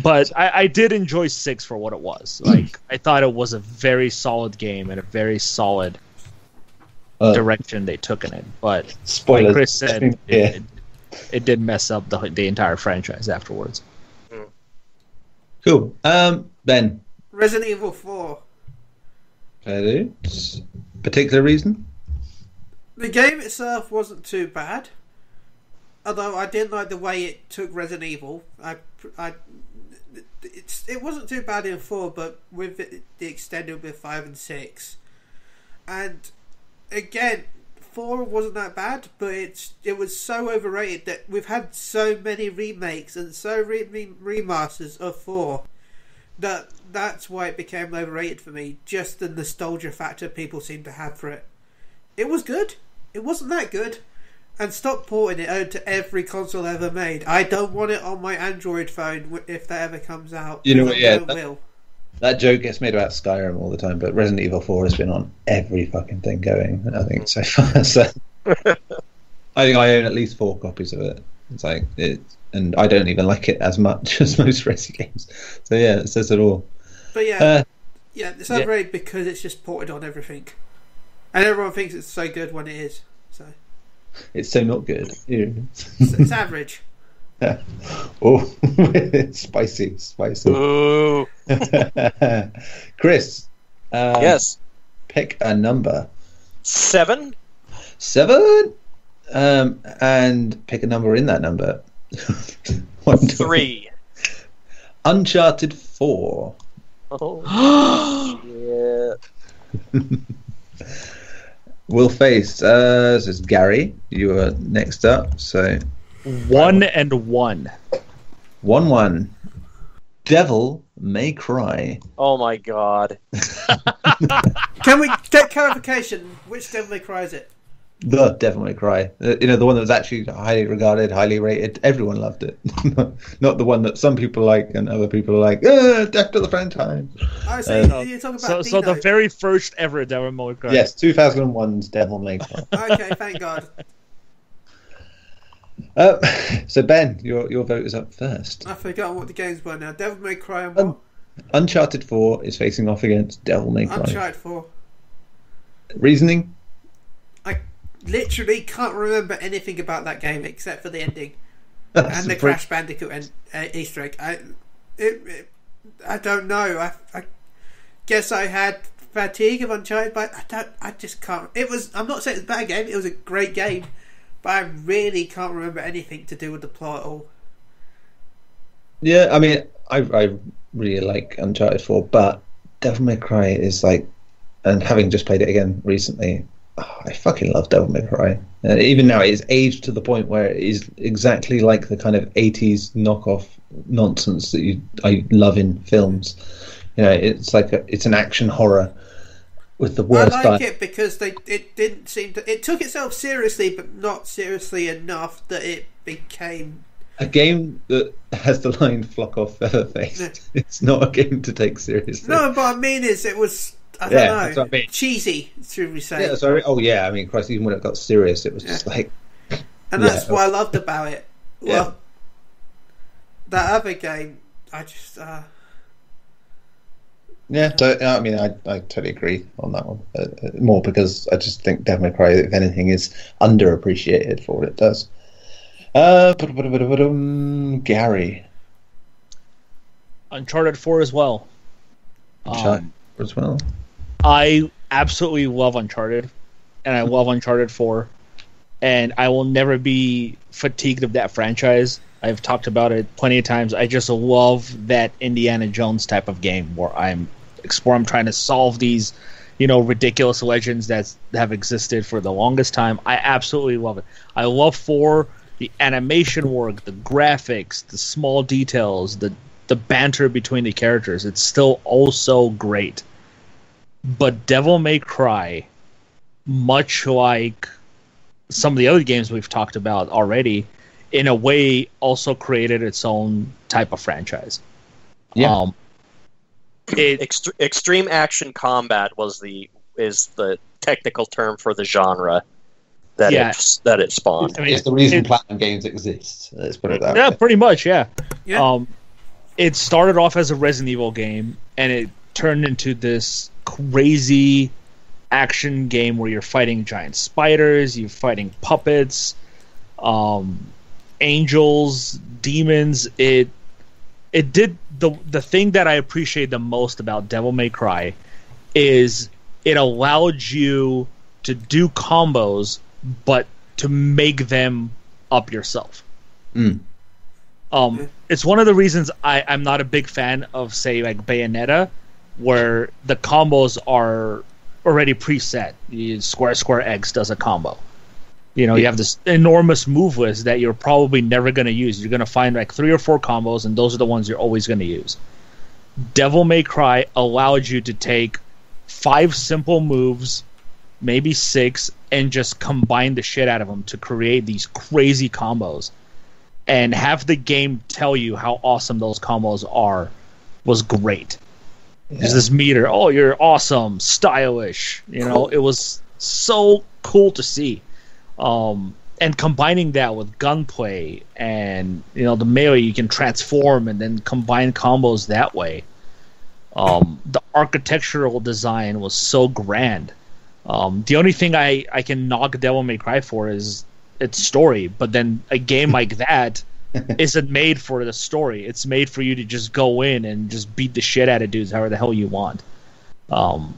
But I did enjoy 6 for what it was. Like, I thought it was a very solid game and a very solid direction they took in it. But spoilers. Like Chris said, it did mess up the entire franchise afterwards. Cool. Ben. Resident Evil 4. Particular reason? The game itself wasn't too bad, although I didn't like the way it took Resident Evil. It wasn't too bad in 4, but with the extended with 5 and 6, and again, 4 wasn't that bad, but it was so overrated that we've had so many remakes and so remasters of 4 that's why it became overrated for me. Just the nostalgia factor people seem to have for it. It was good. It wasn't that good. And stop porting it out to every console ever made. I don't want it on my Android phone if that ever comes out. You know what? Yeah, that joke gets made about Skyrim all the time, but Resident Evil 4 has been on every fucking thing going, I think, so far. So I think I own at least 4 copies of it. It's like and I don't even like it as much as most Resi games. So yeah, it says it all. But it's overrated because it's just ported on everything, and everyone thinks it's so good when it is. So it's so not good. It's average. Oh, spicy. Ooh. Chris. Yes. Pick a number. 7. 7. And pick a number in that number. 3. Uncharted 4. Oh. Yeah. We'll face. This is Gary. You are next up. So 1 and 1. 1-1. Devil May Cry. Oh my god. Can we get clarification? Which Devil May Cry is it? The Devil May Cry. The one that was actually highly regarded, highly rated. Everyone loved it. Not the one that some people like and other people are like, death to the franchise. Oh, so you're talking about so the very first ever Devil May Cry. Yes, 2001's Devil May Cry. Okay, thank God. So Ben, your vote is up first. I've forgotten what the games were now. Devil May Cry and what? Uncharted 4 is facing off against Devil May Cry. Uncharted 4. Reasoning? I literally can't remember anything about that game except for the ending and the Crash Bandicoot and Easter egg. I don't know. I guess I had fatigue of Uncharted, but I just can't. I'm not saying it's a bad game. It was a great game, but I really can't remember anything to do with the plot at all. Yeah, I mean, I really like Uncharted 4, but Devil May Cry is like, and having just played it again recently, I fucking love Devil May Cry. Even now, it's aged to the point where it is exactly like the kind of 80s knockoff nonsense that I love in films. It's like it's an action horror with the worst. I like it because it didn't seem to. It took itself seriously, but not seriously enough that it became a game that has the line "flock off featherface." Yeah. It's not a game to take seriously. No, but I mean is it was. I don't know. That's what I mean. Cheesy, should we say? Yeah, sorry. Oh, yeah. I mean, Christ, even when it got serious, it was just like. And that's what I loved about it. Well, Yeah. That other game, I just. Yeah, so, I mean, I totally agree on that one. More because I just think Devil May Cry, if anything, is underappreciated for what it does. Gary. Uncharted 4 as well. Uncharted as well. I absolutely love Uncharted, and I love Uncharted 4, and I will never be fatigued of that franchise. I've talked about it plenty of times. I just love that Indiana Jones type of game where I'm trying to solve these ridiculous legends that have existed for the longest time. I absolutely love it. I love 4, the animation work, the graphics, the small details, the banter between the characters. It's still also great. But Devil May Cry, much like some of the other games we've talked about already, in a way also created its own type of franchise. Yeah. Extreme action combat is the technical term for the genre that it spawned. I mean, it's the reason Platinum Games exists. Let's put it that way. Yeah, pretty much. Yeah. Yeah. It started off as a Resident Evil game, and it turned into this crazy action game where you're fighting giant spiders, you're fighting puppets, angels, demons. It did the thing that I appreciate the most about Devil May Cry is it allowed you to do combos, but to make them up yourself. It's one of the reasons I'm not a big fan of, say, like Bayonetta, where the combos are already preset. Square X does a combo. You have this enormous move list that you're probably never going to use. You're going to find like 3 or 4 combos, and those are the ones you're always going to use. Devil May Cry allowed you to take 5 simple moves, maybe 6, and just combine the shit out of them to create these crazy combos. And have the game tell you how awesome those combos are was great. Yeah. There's this meter, you're awesome, stylish. It was so cool to see. And combining that with gunplay and the melee, you can transform and then combine combos that way. The architectural design was so grand. The only thing I can knock Devil May Cry for is its story, but then a game like that isn't made for the story. It's made for you to just go in and just beat the shit out of dudes however the hell you want. And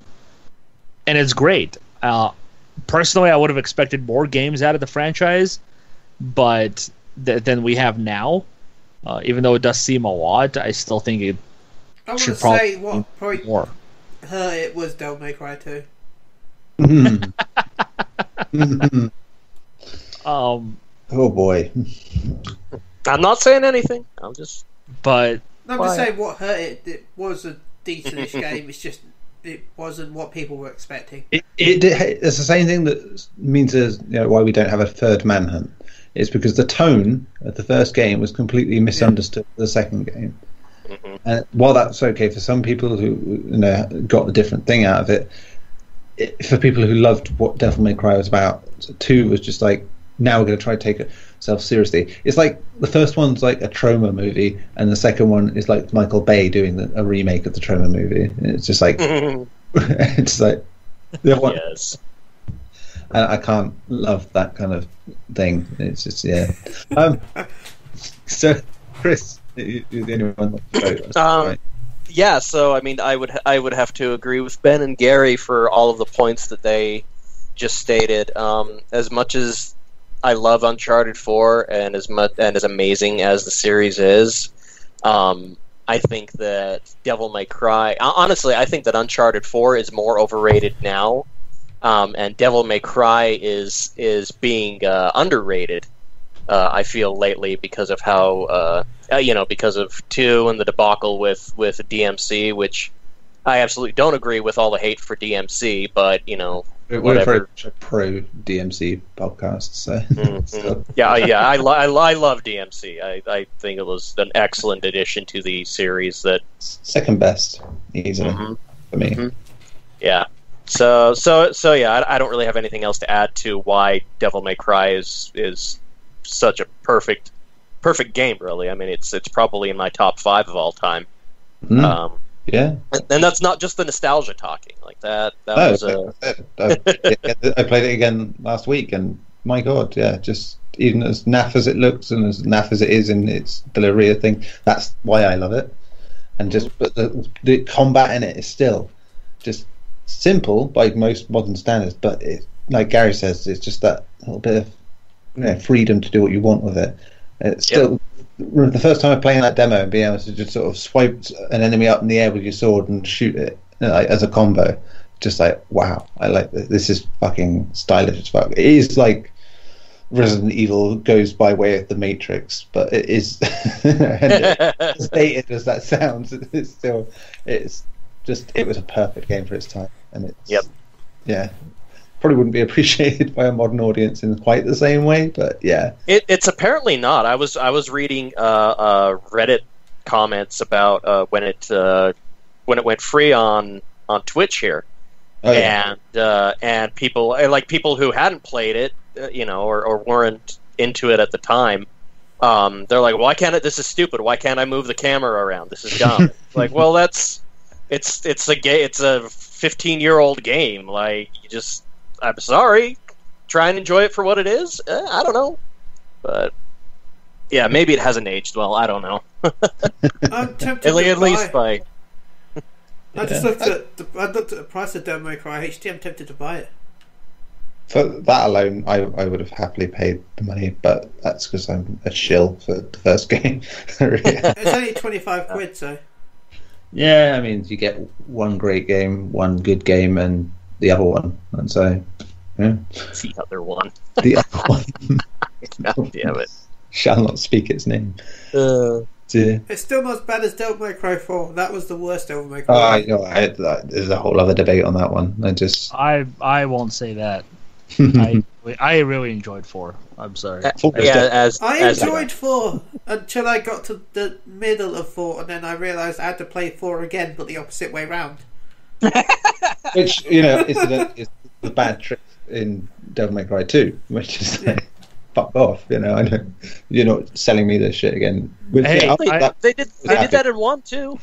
it's great. Personally, I would have expected more games out of the franchise, but than we have now. Even though it does seem a lot, I still think it should probably what probably more. Hurt it was Devil May Cry 2. Oh boy. I'm not saying anything. I'm just. But I'm just saying what hurt it. It was a decentish game. It's just it wasn't what people were expecting. It's the same thing that means why we don't have a third Manhunt. It's because the tone of the first game was completely misunderstood for the second game. Mm-hmm. And while that's okay for some people who got the different thing out of it, for people who loved what Devil May Cry was about, 2 was just like, now we're going to try to take itself seriously. It's like the first one's like a Troma movie, and the second one is like Michael Bay doing a remake of the Troma movie. And it's just like, it's like, yes. And I can't love that kind of thing. It's just So, Chris, you're the only one that right. Yeah, so I mean, I would have to agree with Ben and Gary for all of the points that they just stated. As much as I love Uncharted 4, and as amazing as the series is, I think that Devil May Cry. Honestly, I think that Uncharted 4 is more overrated now, and Devil May Cry is being underrated. I feel lately because of how because of 2 and the debacle with DMC, which I absolutely don't agree with all the hate for DMC, but we're a pro DMC podcast, so I love DMC. I think it was an excellent addition to the series. That second best easily for me. Mm-hmm. Yeah. So yeah, I don't really have anything else to add to why Devil May Cry is such a perfect game. Really, I mean, it's probably in my top 5 of all time. Yeah, and that's not just the nostalgia talking like that. I played it again last week, and my god, yeah, just even as naff as it looks and as naff as it is in its delivery of thing, that's why I love it. And but the combat in it is still just simple by most modern standards, but it, like Gary says, it's just that little bit of freedom to do what you want with it. It's still the first time I playing that demo and being able to just sort of swipe an enemy up in the air with your sword and shoot it as a combo, just like, wow, I like this. This is fucking stylish as fuck. It is like Resident Evil goes by way of the Matrix, but it is as dated as that sounds. It was a perfect game for its time, and it's probably wouldn't be appreciated by a modern audience in quite the same way, but yeah, it's apparently not. I was reading Reddit comments about when it went free on Twitch here. Oh, yeah. And people who hadn't played it, or weren't into it at the time, they're like, "Why can't it? This is stupid. Why can't I move the camera around? This is dumb." Like, well, it's a 15-year-old game. Like, I'm sorry, try and enjoy it for what it is. I don't know, but yeah, maybe it hasn't aged well. I don't know. I'm tempted at least by. I just looked at the price of Devil May Cry HD. I'm tempted to buy it. For that alone, I would have happily paid the money, but that's because I'm a shill for the first game. It's only 25 quid, so. Yeah, I mean, you get one great game, one good game, and the other one, and so yeah. The other one. The other one. God damn it! Shall not speak its name. It's still not as bad as Devil May Cry 4. That was the worst Devil May Cry. There's a whole other debate on that one. I won't say that. I really enjoyed 4. I'm sorry. I enjoyed 4 until I got to the middle of 4, and then I realised I had to play 4 again, but the opposite way round. Which, is the bad trick in Devil May Cry 2, which is like, fuck off, I know you're not selling me this shit again. Which, they did that in 1 too.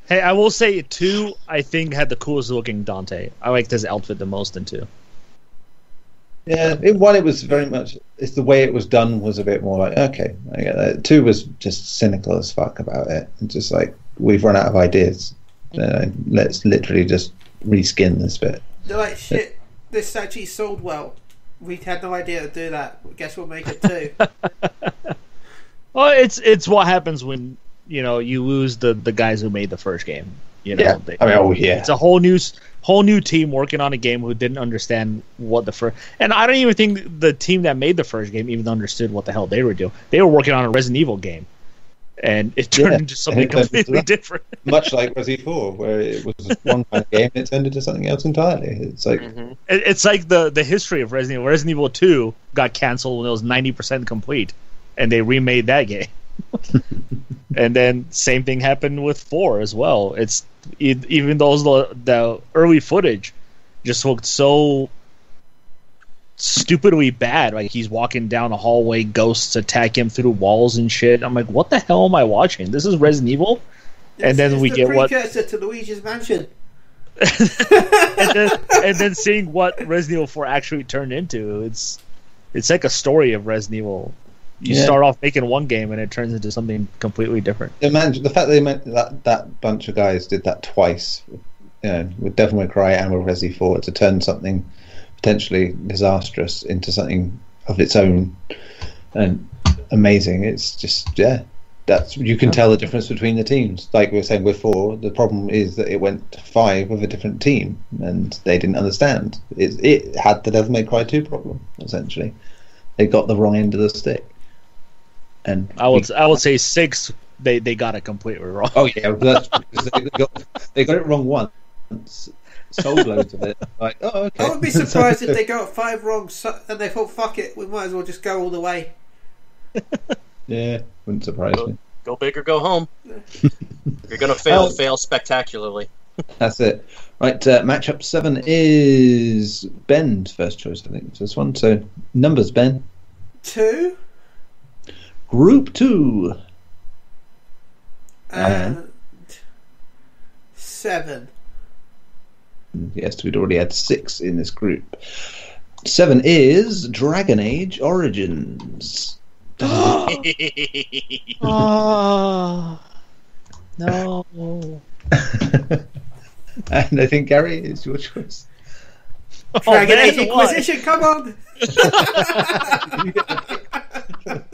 Hey, I will say 2, I think, had the coolest looking Dante. I liked his outfit the most in 2. Yeah, in 1 it was very much. It's the way it was done was a bit more like, okay, I get that. 2 was just cynical as fuck about it, and just like, we've run out of ideas. Let's literally just reskin this bit. They're like, shit, this actually sold well. We had no idea to do that. Guess we'll make it too. Well, it's what happens when you lose the guys who made the first game. Yeah. It's a whole new team working on a game who didn't understand what the first. And I don't even think the team that made the first game even understood what the hell they were doing. They were working on a Resident Evil game, and it turned into something completely different. Much like Resident 4, where it was one kind of game, it turned into something else entirely. It's like it's like the history of Resident Evil. Resident Evil 2 got canceled when it was 90% complete, and they remade that game. And then same thing happened with 4 as well. Even though the early footage just looked so stupidly bad. Like, he's walking down a hallway, ghosts attack him through walls and shit. I'm like, what the hell am I watching? This is Resident Evil? And then we get what precursor to Luigi's Mansion. and then seeing what Resident Evil 4 actually turned into. It's like a story of Resident Evil. You start off making one game and it turns into something completely different. Imagine the fact that bunch of guys did that twice, with Devil May Cry and with Resi 4, to turn something potentially disastrous into something of its own and amazing. It's just you can tell the difference between the teams. Like we were saying with 4, the problem is that it went to 5 with a different team and they didn't understand. It had the Devil May Cry 2 problem, essentially. They got the wrong end of the stick. And I would say 6. They got it completely wrong. Oh yeah, that's because they got it wrong once. Sold loads of it. Like, oh okay. I would be surprised if they got 5 wrong and they thought, fuck it, we might as well just go all the way. Yeah, wouldn't surprise me. Go big or go home. You're gonna fail spectacularly. That's it. Right, matchup 7 is Ben's first choice, I think, this one. So numbers, Ben. 2. Group 2. And 7. Yes, we'd already had 6 in this group. 7 is Dragon Age Origins. Oh, no. And I think, Gary, it's your choice. Dragon Age Inquisition, come on!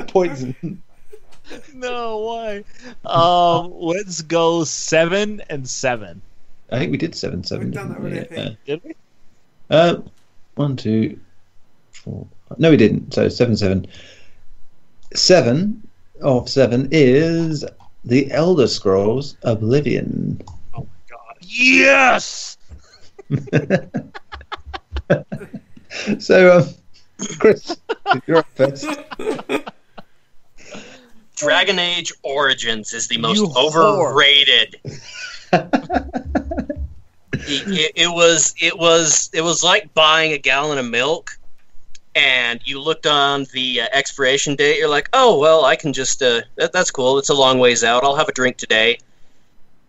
Poison. No, why? Let's go 7 and 7. I think we did 7-7. We've done that already, I think. Did we? 1, 2, 4. No, we didn't. So 7-7. 7 of 7 is The Elder Scrolls Oblivion. Oh my god! Yes. So, Chris, you're up first. Dragon Age Origins is the most You overrated. It was like buying a gallon of milk, and you looked on the expiration date. You're like, oh well, I can just that's cool. It's a long ways out. I'll have a drink today.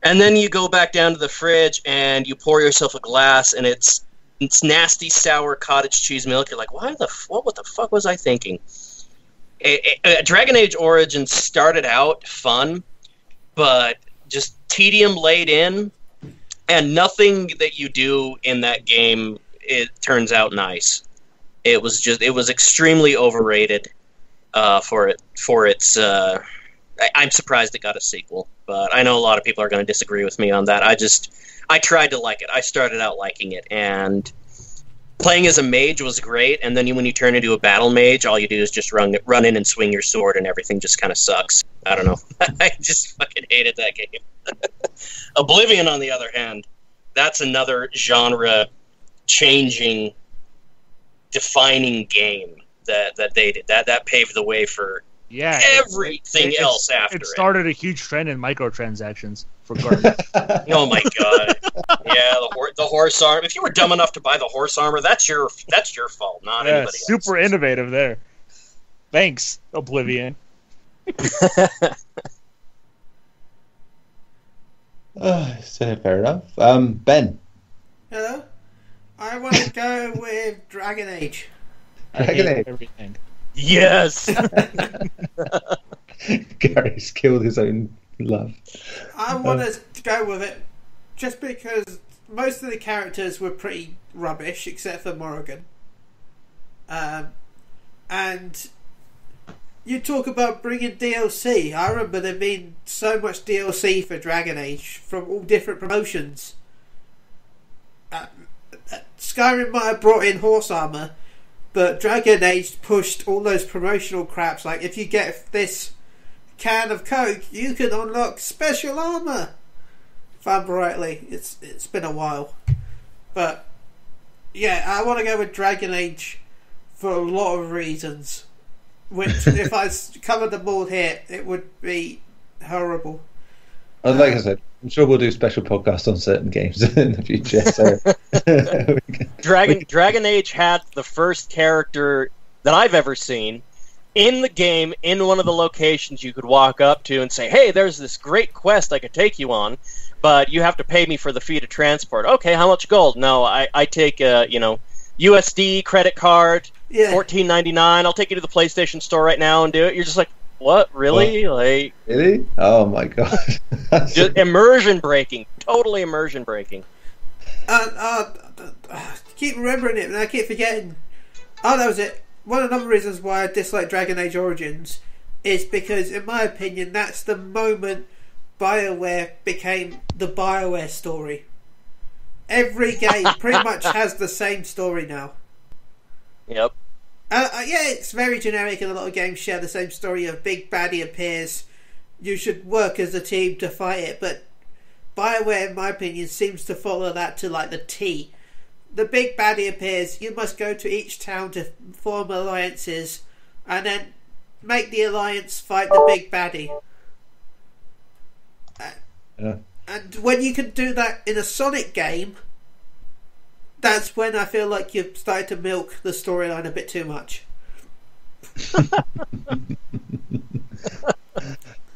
And then you go back down to the fridge and you pour yourself a glass, and it's nasty sour cottage cheese milk. You're like, what the fuck was I thinking? Dragon Age Origins started out fun, but just tedium laid in, and nothing that you do in that game it turns out nice. It was extremely overrated for its. I'm surprised it got a sequel, but I know a lot of people are going to disagree with me on that. I tried to like it. I started out liking it, and playing as a mage was great, and then when you turn into a battle mage, all you do is just run in and swing your sword, and everything just kind of sucks. I don't know. I just fucking hated that game. Oblivion, on the other hand, that's another genre-changing, defining game that they did. That paved the way for everything else after it. It started a huge trend in microtransactions for garbage. Oh my god! Yeah, the horse armor. If you were dumb enough to buy the horse armor, that's your fault, not anybody else. Super innovative there. Thanks, Oblivion. So fair enough. Ben. Hello. I want to go with Dragon Age. Dragon Age. Everything. Yes. Gary's killed his own love. I want to go with it just because most of the characters were pretty rubbish, except for Morrigan. And you talk about bringing DLC. I remember there being so much DLC for Dragon Age from all different promotions. Skyrim might have brought in horse armor, but Dragon Age pushed all those promotional craps. Like, if you get this can of Coke, you can unlock special armor. If I'm rightly, it's been a while, but yeah, I want to go with Dragon Age for a lot of reasons. Which, if I covered them all here, it would be horrible. Like I said, I'm sure we'll do special podcasts on certain games in the future. So. Dragon Age had the first character that I've ever seen in the game, in one of the locations you could walk up to and say, hey, there's this great quest I could take you on, but you have to pay me for the fee to transport. Okay, how much gold? No, I take a USD credit card, $14.99. I'll take you to the PlayStation store right now and do it. You're just like, what? Really? Like, really? Oh my god! Just immersion breaking. Totally immersion breaking. Keep remembering it, and I keep forgetting. Oh, that was it. One of the reasons why I dislike Dragon Age Origins is because, in my opinion, that's the moment BioWare became the BioWare story. Every game pretty much has the same story now. Yep. Yeah, it's very generic, and a lot of games share the same story of big baddie appears, you should work as a team to fight it, but BioWare, in my opinion, seems to follow that to like the T. The big baddie appears, you must go to each town to form alliances, and then make the alliance fight the big baddie. And when you can do that in a Sonic game, that's when I feel like you've started to milk the storyline a bit too much.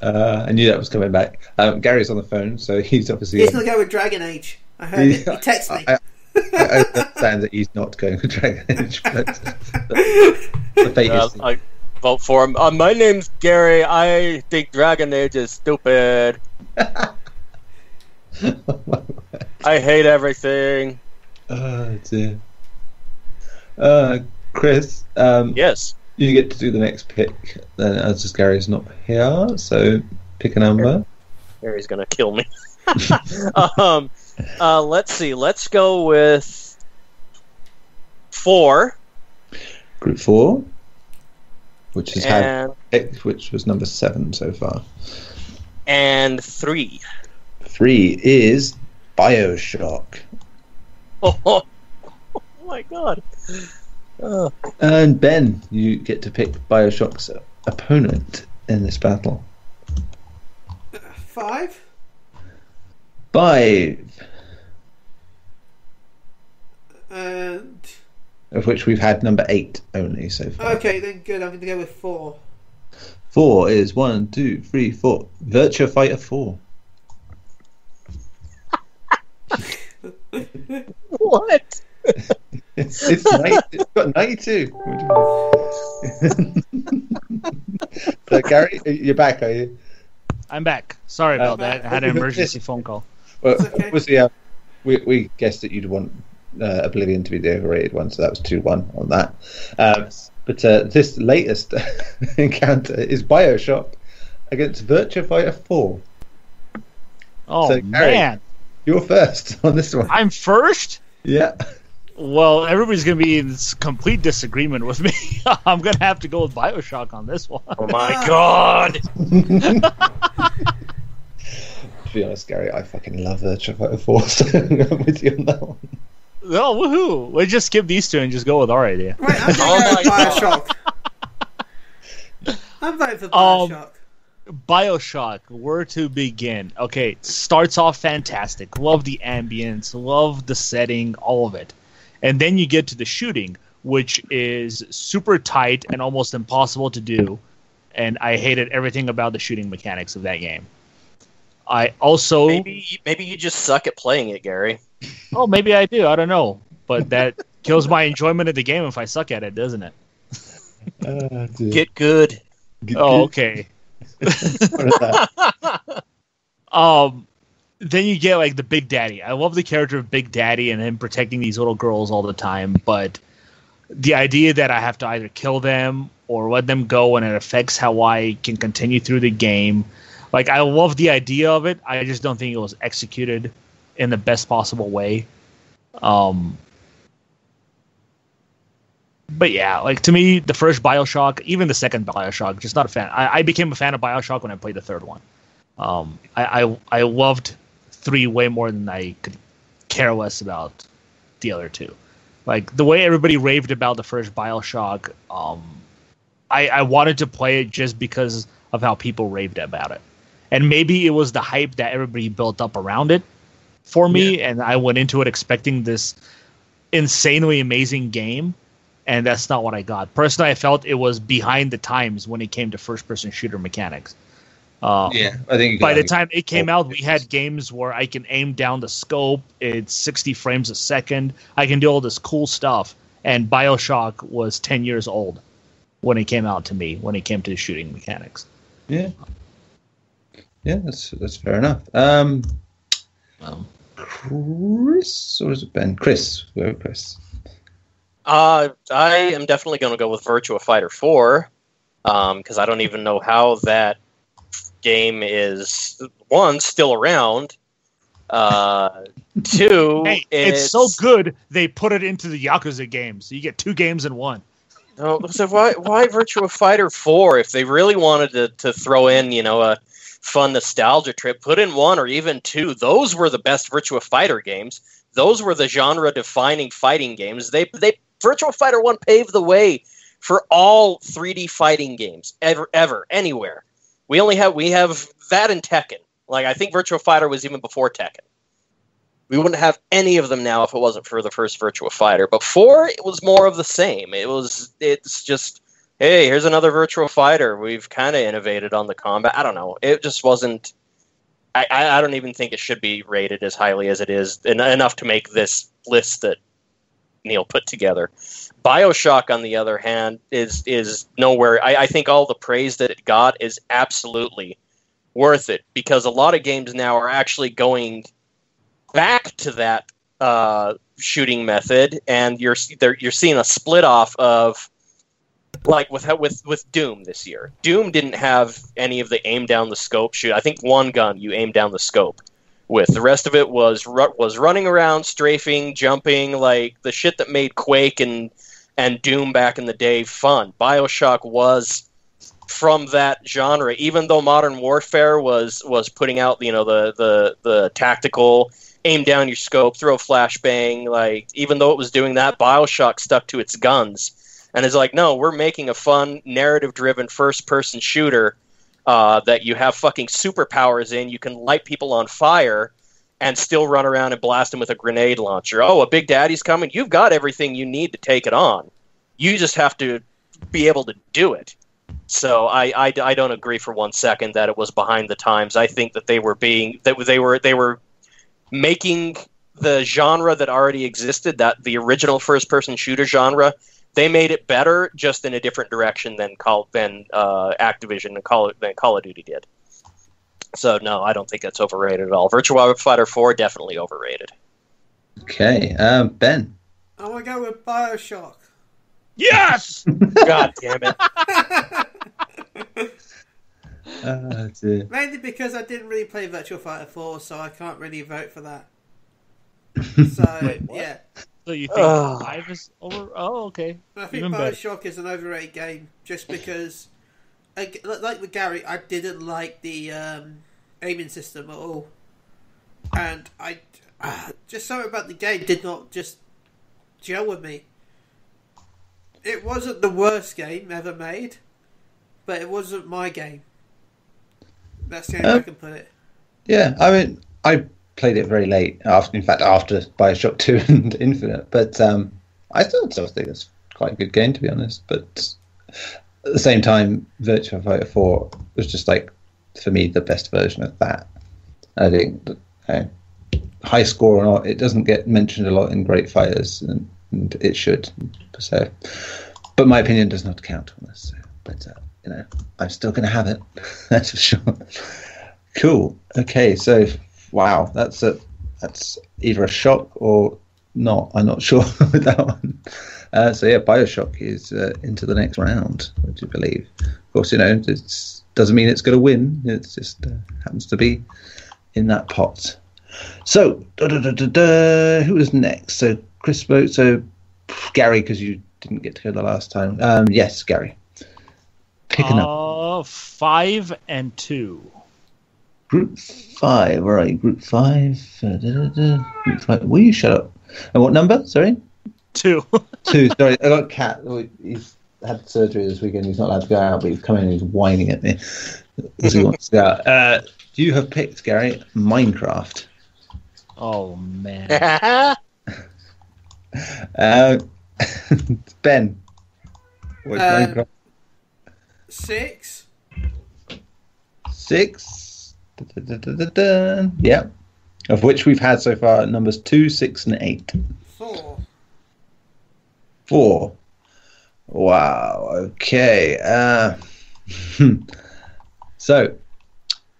I knew that was coming back. Gary's on the phone, so he's obviously... He's going to go with Dragon Age. I heard it. He texted me. I understand that he's not going with Dragon Age, but the fate is... I vote for him. My name's Gary. I think Dragon Age is stupid. I hate everything. Oh dear. Chris, yes, you get to do the next pick. Then, as just Gary's not here, so pick a number. Gary's gonna kill me. Let's see. Let's go with 4. Group 4, which has And- which was number 7 so far. And 3. 3 is BioShock. Oh my god. And Ben, you get to pick BioShock's opponent in this battle. 5. 5, And of which we've had number 8 only so far. okay, then good. I'm going to go with 4. 4 is 1, 2, 3, 4. Virtua Fighter 4. What? It's got 92. So Gary, you're back, are you? I'm back. Sorry about that. I had an emergency phone call. Well, It's okay. obviously, we guessed that you'd want Oblivion to be the overrated one, so that was 2-1 on that. But this latest encounter is BioShock against Virtua Fighter 4. Oh, So, Gary, man. You're first on this one. I'm first? Yeah. Well, everybody's going to be in complete disagreement with me. I'm going to have to go with BioShock on this one. Oh my god! To be honest, Gary, I fucking love Virtua Fighter 4, so I'm with you on that one. Oh, woohoo! We just skip these two and just go with our idea. Right, I'm Oh going my to God. BioShock. I'm voting for BioShock. BioShock, where to begin? Okay, it starts off fantastic. Love the ambience, love the setting, all of it. And then you get to the shooting, which is super tight and almost impossible to do. And I hated everything about the shooting mechanics of that game. I also... Maybe you just suck at playing it, Gary. Oh, maybe I do. I don't know. But that kills my enjoyment of the game if I suck at it, doesn't it? Dude. Get good. Oh, okay. Then you get like the Big Daddy. I love the character of Big Daddy and him protecting these little girls all the time, but the idea that I have to either kill them or let them go and it affects how I can continue through the game. Like, I love the idea of it. I just don't think it was executed in the best possible way. But yeah, like, to me, the first BioShock, even the second BioShock, just not a fan. I became a fan of BioShock when I played the third one. I loved 3 way more than I could care less about the other 2. Like, the way everybody raved about the first BioShock, I wanted to play it just because of how people raved about it. And maybe it was the hype that everybody built up around it for me, and I went into it expecting this insanely amazing game, and that's not what I got. Personally, I felt it was behind the times when it came to first-person shooter mechanics. I think By the time it came out, we had games where I can aim down the scope. It's 60 frames a second. I can do all this cool stuff. And BioShock was 10 years old when it came out to me, when it came to shooting mechanics. Yeah, that's fair enough. Chris, or is it Ben? Chris. Go, Chris. I am definitely going to go with Virtua Fighter 4, because I don't even know how that game is, 1, still around, 2, Hey, it's so good they put it into the Yakuza games. So you get 2 games in 1. No, so why Virtua Fighter 4? If they really wanted to throw in, a fun nostalgia trip, put in 1 or even 2. Those were the best Virtua Fighter games. Those were the genre-defining fighting games. Virtua Fighter 1 paved the way for all 3D fighting games ever, anywhere. We have that in Tekken. Like, I think Virtua Fighter was even before Tekken. We wouldn't have any of them now if it wasn't for the first Virtua Fighter. But 4, it was more of the same. It's just, hey, here's another Virtua Fighter. We've kind of innovated on the combat. I don't know. It just wasn't. I don't even think it should be rated as highly as it is, enough to make this list that Neil put together. BioShock, on the other hand, is nowhere. I think all the praise that it got is absolutely worth it, because a lot of games now are actually going back to that shooting method, and you're seeing a split off of, like with Doom this year. Doom didn't have any of the aim down the scope shoot. I think one gun you aim down the scope. with. The rest of it was running around, strafing, jumping, like the shit that made Quake and Doom back in the day fun. BioShock was from that genre, even though Modern Warfare was putting out, you know, the tactical aim down your scope, throw flashbang, like even though it was doing that, BioShock stuck to its guns and is like, no, we're making a fun narrative driven first person shooter that you have fucking superpowers in. You can light people on fire and still run around and blast them with a grenade launcher. Oh, a Big Daddy's coming. You've got everything you need to take it on. You just have to be able to do it. So I don't agree for 1 second that it was behind the times. I think that they were making the genre that already existed, that the original first person shooter genre. They made it better, just in a different direction than Activision and Call of Duty did. So no, I don't think that's overrated at all. Virtua Fighter 4 definitely overrated. Okay, Ben. I want to go with BioShock. Yes! God damn it. Dear. Mainly because I didn't really play Virtua Fighter 4, so I can't really vote for that. So, Wait, what? yeah. So you think 5 is over? Oh, okay. I think Even better. BioShock is an overrated game, just because, like with Gary, I didn't like the aiming system at all. And just something about the game did not just gel with me. It wasn't the worst game ever made, but it wasn't my game. That's the only way I can put it. Yeah, I mean, I played it very late, after BioShock 2 and Infinite, but I still think it's quite a good game, to be honest. But at the same time, Virtua Fighter 4 was just, like, for me, the best version of that. I think that, high score or not, it doesn't get mentioned a lot in Great Fighters, and it should. So, but my opinion does not count on this. So, but you know, I'm still going to have it. That's for sure. Cool. Okay, so wow, that's either a shock or not. I'm not sure with that one. So yeah, BioShock is into the next round, would you believe? Of course, you know, it doesn't mean it's going to win. It just happens to be in that pot. So, who was next? So Chris spoke. So Gary, because you didn't get to go the last time. Yes, Gary. Picking up. 5 and 2. Group 5. Where are you? Group 5. Group 5. Will you shut up? And what number? Sorry? 2. 2. Sorry, I got a cat. He's had surgery this weekend. He's not allowed to go out, but he's coming and he's whining at me because he wants to go out. You have picked, Gary, Minecraft. Oh, man. Ben. What's Minecraft? 6. 6. Yeah. Of which we've had so far numbers 2, 6, and 8. 4. 4. Wow. Okay. So,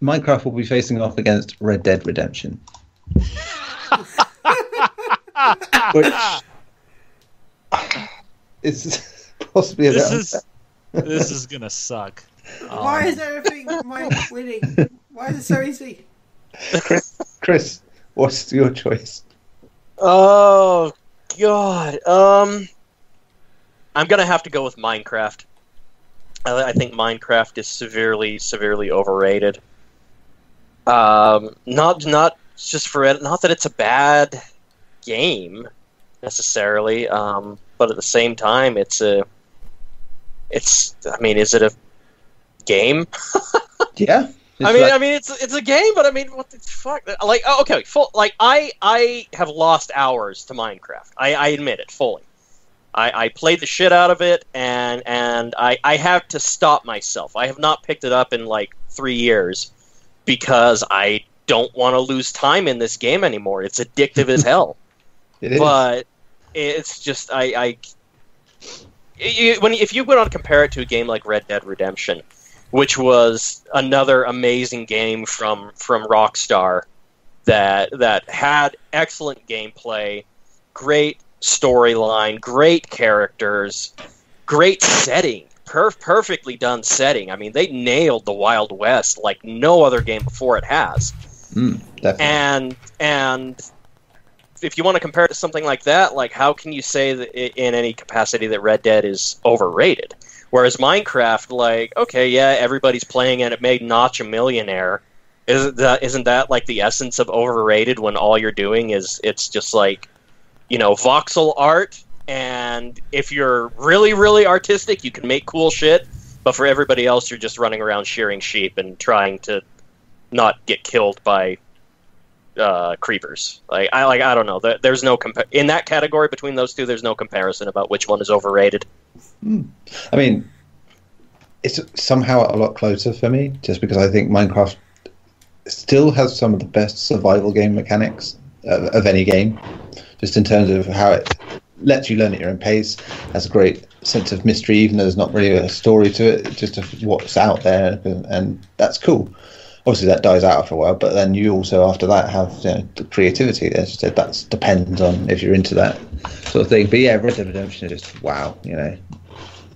Minecraft will be facing off against Red Dead Redemption. Which is possibly This is gonna suck. Why is everything winning? Why is it so easy? Chris, what's your choice? Oh God. I'm gonna have to go with Minecraft. I think Minecraft is severely overrated. Not just for it. Not that it's a bad game necessarily, but at the same time, it's. I mean, is it a game? Yeah. I mean, it's a game, but I mean, what the fuck? Like, oh, okay, I have lost hours to Minecraft. I admit it fully. I played the shit out of it, and I have to stop myself. I have not picked it up in like 3 years because I don't want to lose time in this game anymore. It's addictive as hell. It is. But it's just if you went on to compare it to a game like Red Dead Redemption, which was another amazing game from Rockstar that had excellent gameplay, great storyline, great characters, great setting, perfectly done setting. I mean, they nailed the Wild West like no other game before it has. Definitely. And if you want to compare it to something like that, like how can you say that in any capacity that Red Dead is overrated? Whereas Minecraft, like, okay, yeah, everybody's playing it. It made Notch a millionaire. Isn't that like the essence of overrated when all you're doing is it's just like, voxel art, and if you're really, really artistic, you can make cool shit, but for everybody else, you're just running around shearing sheep and trying to not get killed by creepers. I don't know. There's no in that category between those two. There's no comparison about which one is overrated. I mean, it's somehow a lot closer for me, just because I think Minecraft still has some of the best survival game mechanics of any game, just in terms of how it lets you learn at your own pace, has a great sense of mystery, even though there's not really a story to it, just of what's out there, and that's cool. Obviously, that dies out after a while, but then you also, after that, have the creativity. As you said, that depends on if you're into that sort of thing. But yeah, Red Dead Redemption is just wow, a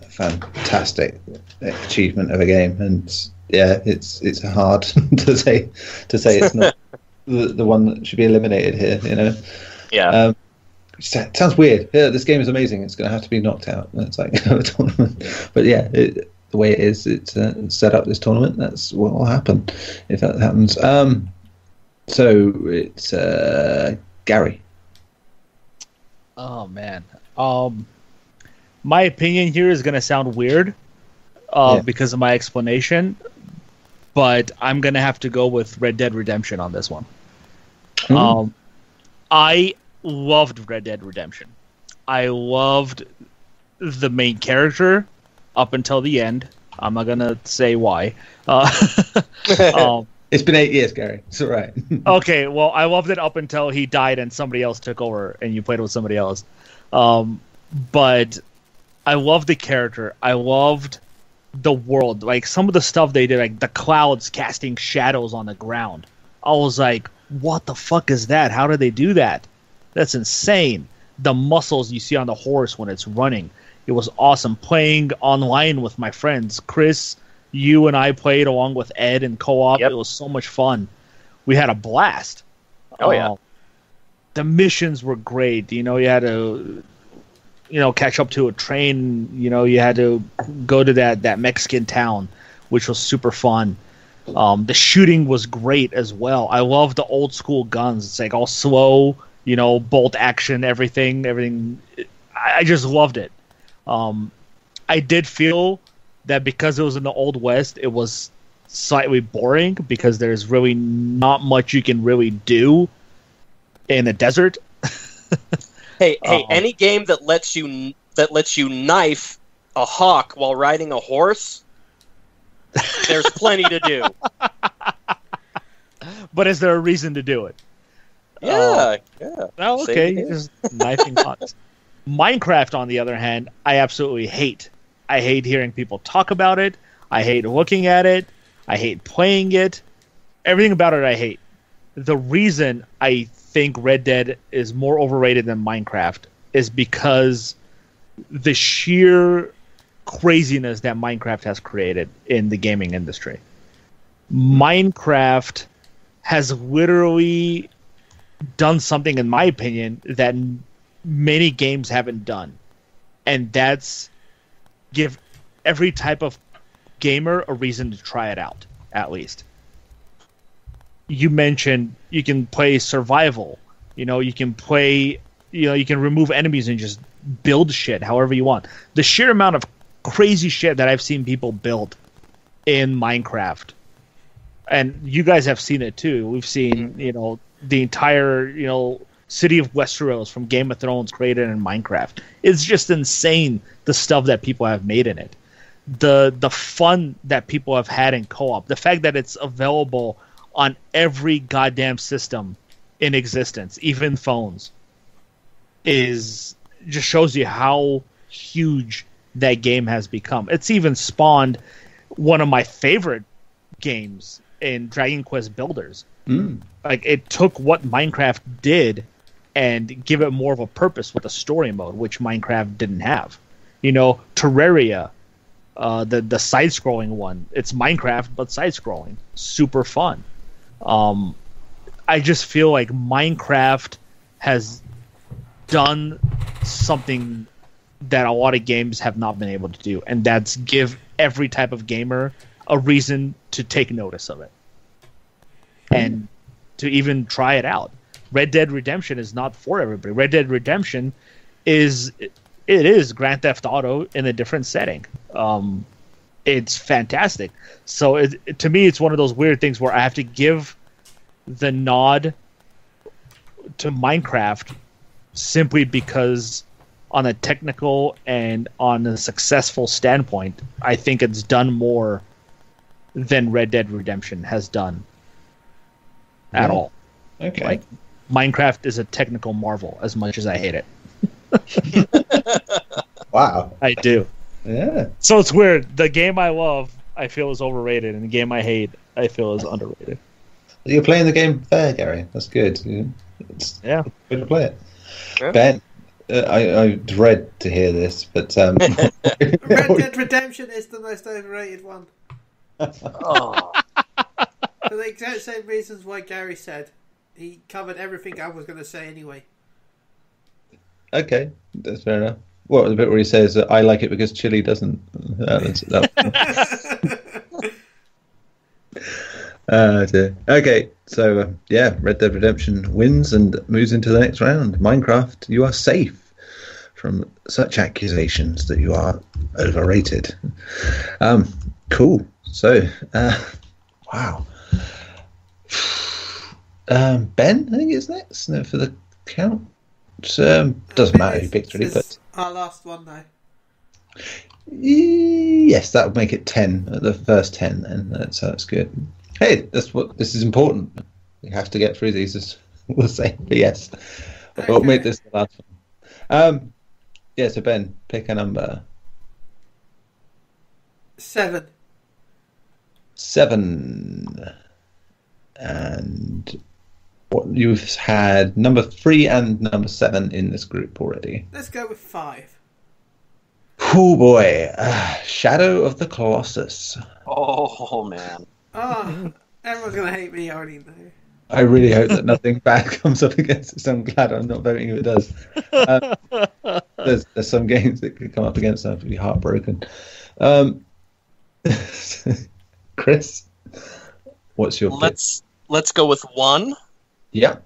fantastic achievement of a game, and yeah, it's hard to say it's not the one that should be eliminated here. Yeah. It sounds weird. Yeah, this game is amazing. It's going to have to be knocked out. It's like a tournament, but yeah. The way it is, it's set up this tournament. That's what will happen if that happens. So it's Gary. Oh man, my opinion here is gonna sound weird because of my explanation, but I'm gonna have to go with Red Dead Redemption on this one. I loved Red Dead Redemption. I loved the main character up until the end. I'm not gonna say why. It's been 8 years, Gary. It's all right. Okay, well, I loved it up until he died and somebody else took over and you played with somebody else. But I loved the character. I loved the world. Like, some of the stuff they did, like the clouds casting shadows on the ground. I was like, what the fuck is that? How do they do that? That's insane. The muscles you see on the horse when it's running. It was awesome. Playing online with my friends. Chris, you and I played along with Ed in co-op. Yep. It was so much fun. We had a blast. Oh, yeah. The missions were great. You had to, catch up to a train. You had to go to that Mexican town, which was super fun. The shooting was great as well. I love the old school guns. It's like all slow, bolt action, everything. I just loved it. I did feel that because it was in the Old West, it was slightly boring because there's really not much you can really do in a desert. Hey, any game that lets you knife a hawk while riding a horse, there's plenty to do. But is there a reason to do it? Yeah. Oh, okay. Just knifing hawks. Minecraft, on the other hand, I absolutely hate. I hate hearing people talk about it. I hate looking at it. I hate playing it. Everything about it I hate. The reason I think Red Dead is more overrated than Minecraft is because the sheer craziness that Minecraft has created in the gaming industry. Minecraft has literally done something, in my opinion, that many games haven't done. And that's give every type of gamer a reason to try it out, at least. You mentioned you can play survival. You can play, you can remove enemies and just build shit however you want. The sheer amount of crazy shit that I've seen people build in Minecraft, and you guys have seen it too. We've seen, the entire, city of Westeros from Game of Thrones created in Minecraft. It's just insane, the stuff that people have made in it. The fun that people have had in co-op. The fact that it's available on every goddamn system in existence, even phones, just shows you how huge that game has become. It's even spawned one of my favorite games in Dragon Quest Builders. Like, it took what Minecraft did and give it more of a purpose with a story mode, which Minecraft didn't have. Terraria, the side-scrolling one. It's Minecraft, but side-scrolling. Super fun. I just feel like Minecraft has done something that a lot of games have not been able to do, and that's give every type of gamer a reason to take notice of it and to even try it out. Red Dead Redemption is not for everybody. Red Dead Redemption is Grand Theft Auto in a different setting. It's fantastic. So to me, it's one of those weird things where I have to give the nod to Minecraft simply because on a technical and on a successful standpoint, I think it's done more than Red Dead Redemption has done at all. Okay. Like, Minecraft is a technical marvel as much as I hate it. Wow. I do. Yeah. So it's weird. The game I love, I feel is overrated, and the game I hate, I feel is underrated. You're playing the game fair, Gary. That's good. It's Yeah. good to play it. Yeah. Ben, I dread to hear this, but Red Dead Redemption is the most overrated one. Oh. For the exact same reasons why Gary said. He covered everything I was going to say anyway. Okay, that's fair enough. What, the bit where he says, I like it because Chili doesn't? Dear. Okay, so Red Dead Redemption wins and moves into the next round. Minecraft, you are safe from such accusations that you are overrated. Cool. So, wow. Ben, I think is next for the count. Doesn't matter who picked really, but our last one though. Yes, that would make it 10, the first 10, and that's good. Hey, this is important. We have to get through these, we'll say. But yes, Okay. we'll make this the last one. So Ben, pick a number. 7. 7. And what you've had number 3 and number 7 in this group already. Let's go with 5. Oh boy, Shadow of the Colossus. Oh, man. Oh, everyone's going to hate me, I already know. I really hope that nothing bad comes up against it. So I'm glad I'm not voting if it does. There's some games that could come up against that. I'd be heartbroken. Chris, what's your pick? Let's go with 1. Yep.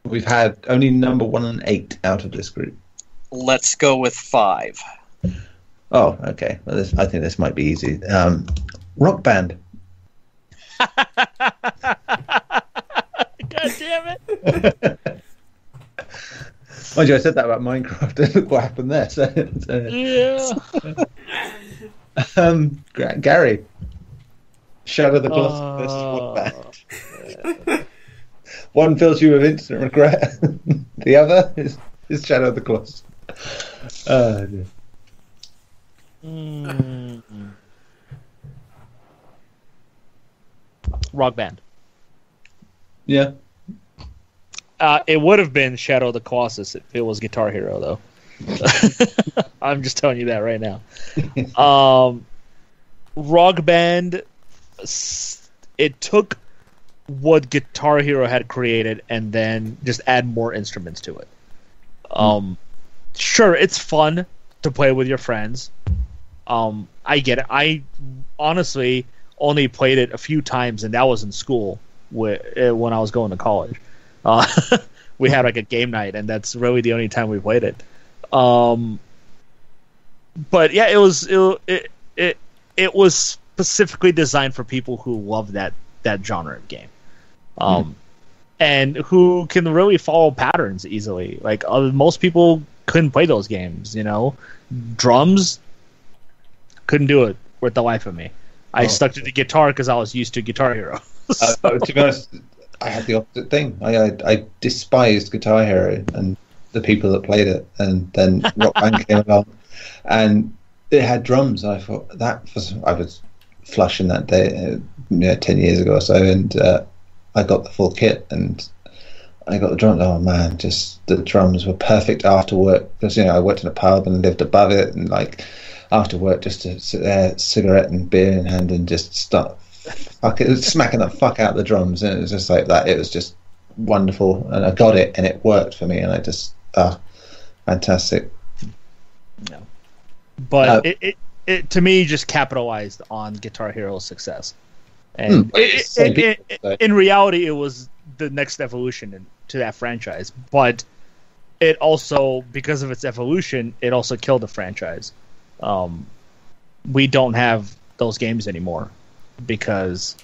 We've had only number 1 and 8 out of this group. Let's go with 5. Oh, okay. Well, I think this might be easy. Rock Band. God damn it! Mind you, I said that about Minecraft. Look what happened there. Yeah. Gary. Shadow of the Colossus versus Rock Band. One fills you with instant regret. The other is Shadow of the Colossus. Dear. Rock Band. Yeah. It would have been Shadow of the Colossus if it was Guitar Hero, though. I'm just telling you that right now. Rock Band, it took what Guitar Hero had created and then just add more instruments to it. Sure, it's fun to play with your friends. I get it. I honestly only played it a few times, and that was in school when I was going to college. We had like a game night, and that's really the only time we played it. But yeah, it was specifically designed for people who love that genre of game, and who can really follow patterns easily. Like most people couldn't play those games, Drums, couldn't do it with the life of me. I stuck to the guitar because I was used to Guitar Hero. To be honest, I had the opposite thing. I despised Guitar Hero and the people that played it, and then Rock Band came along, and it had drums. And I thought I was flushing that day, 10 years ago or so, and I got the full kit, and I got the drums. Oh man, just the drums were perfect after work because I worked in a pub and lived above it, and like after work just to sit there, cigarette and beer in hand, and just start smacking the fuck out the drums, and it was just like that. It was just wonderful, and I got it, and it worked for me, and I just fantastic. Yeah. But it to me just capitalized on Guitar Hero's success, and in reality, it was the next evolution to that franchise. But it also, because of its evolution, it also killed the franchise. We don't have those games anymore because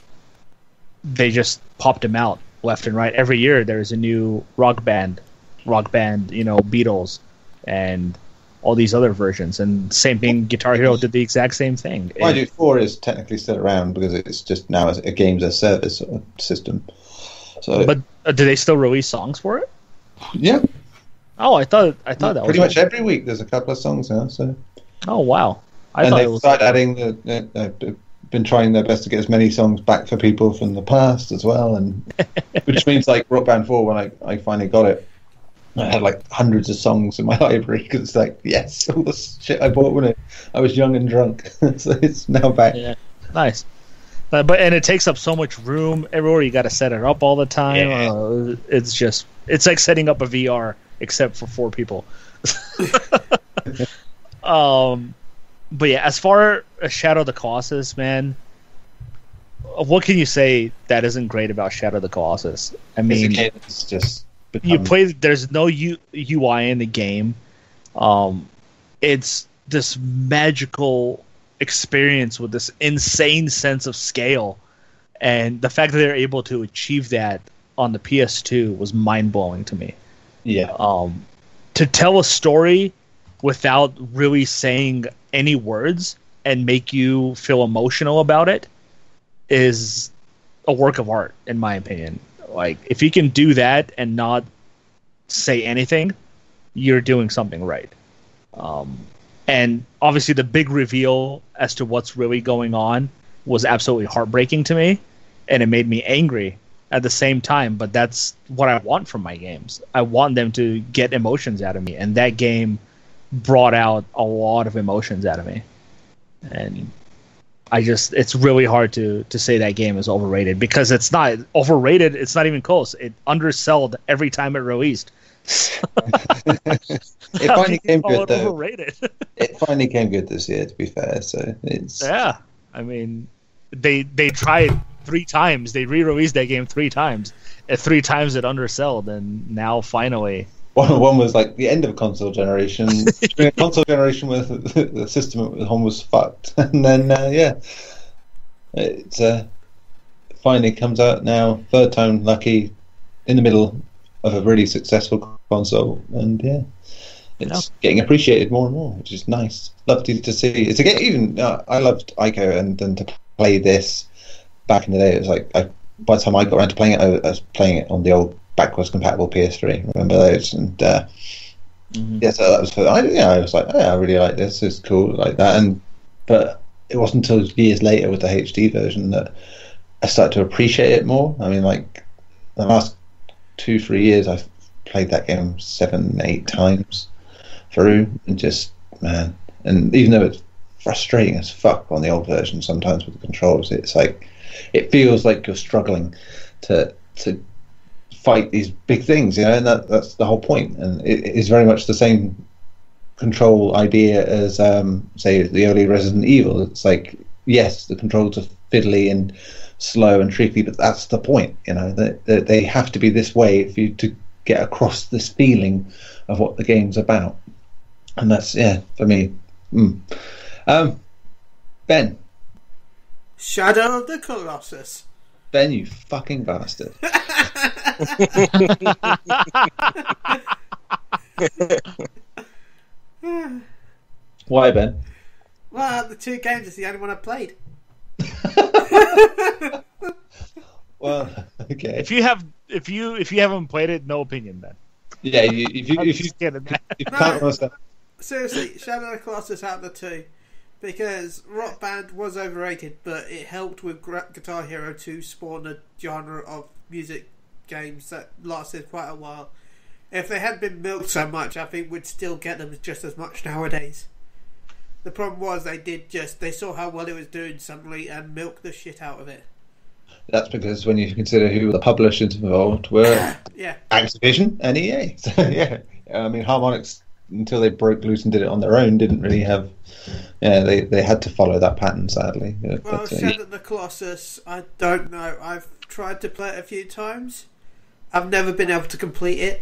they just popped them out left and right. Every year there's a new rock band, Beatles, and all these other versions. And same thing, Guitar Hero did the exact same thing. Why 4 is technically still around because it's just now a games as service sort of system. So, but do they still release songs for it? Yeah. Oh, I thought that was pretty much every week. There's a couple of songs now. So. Oh wow! They've started adding they've been trying their best to get as many songs back for people from the past as well, and which means like Rock Band 4, when I finally got it, I had like hundreds of songs in my library because it's like, yes, all the shit I bought when I was young and drunk. So it's now back. Yeah, nice. But it takes up so much room everywhere. You got to set it up all the time. Yeah. It's like setting up a VR except for 4 people. But yeah, as far as Shadow of the Colossus, man, what can you say that isn't great about Shadow of the Colossus? I mean, it's just you play. There's no UI in the game. It's this magical experience with this insane sense of scale, and the fact that they're able to achieve that on the PS2 was mind blowing to me. Yeah. To tell a story without really saying any words and make you feel emotional about it is a work of art, in my opinion. Like, if you can do that and not say anything, you're doing something right. And obviously the big reveal as to what's really going on was absolutely heartbreaking to me, and it made me angry at the same time, but that's what I want from my games. I want them to get emotions out of me, and that game brought out a lot of emotions out of me. And it's really hard to say that game is overrated, because it's not overrated. It's not even close. It undersold every time it released. It finally came good though. Overrated. It finally came good this year, to be fair. So it's I mean, they tried 3 times. They re-released that game 3 times. At 3 times it undersold, and now finally. One was like the end of a console generation. During a console generation where the system at home was fucked, and then it finally comes out now. 3rd time lucky, in the middle of a really successful console, and it's getting appreciated more and more, which is nice. Lovely to see. It's again, even I loved Ico, and to play this back in the day, it was like by the time I got around to playing it, I was playing it on the old backwards compatible PS3. Remember those? And so that was fun. I was like, I really like this. It's cool like that. But it wasn't until years later with the HD version that I started to appreciate it more. I mean, like the last 2-3 years, I've played that game 7-8 times through, and just and even though it's frustrating as fuck on the old version sometimes with the controls, it's like it feels like you're struggling to fight these big things, and that's the whole point. And it is very much the same control idea as say the early Resident Evil. It's like, yes, the controls are fiddly and slow and tricky, but that's the point, that they have to be this way for you to get across this feeling of what the game's about. And that's for me. Ben. Shadow of the Colossus. Ben, you fucking bastard. Why, Ben? Well, the 2 games is the only one I've played. Well, okay. If you haven't played it, no opinion then. Yeah, if you can't understand. Seriously, Shadow of the Colossus out of the 2, because Rock Band was overrated, but it helped with Guitar Hero to spawn a genre of music games that lasted quite a while. If they hadn't been milked so much, I think we'd still get them just as much nowadays. The problem was they saw how well it was doing suddenly and milked the shit out of it. That's because when you consider who the publishers involved were, Yeah. Activision and EA. So yeah, I mean, Harmonix, until they broke loose and did it on their own, didn't really have. Yeah, they had to follow that pattern, sadly. Well, Shadow of the Colossus, I don't know. I've tried to play it a few times. I've never been able to complete it.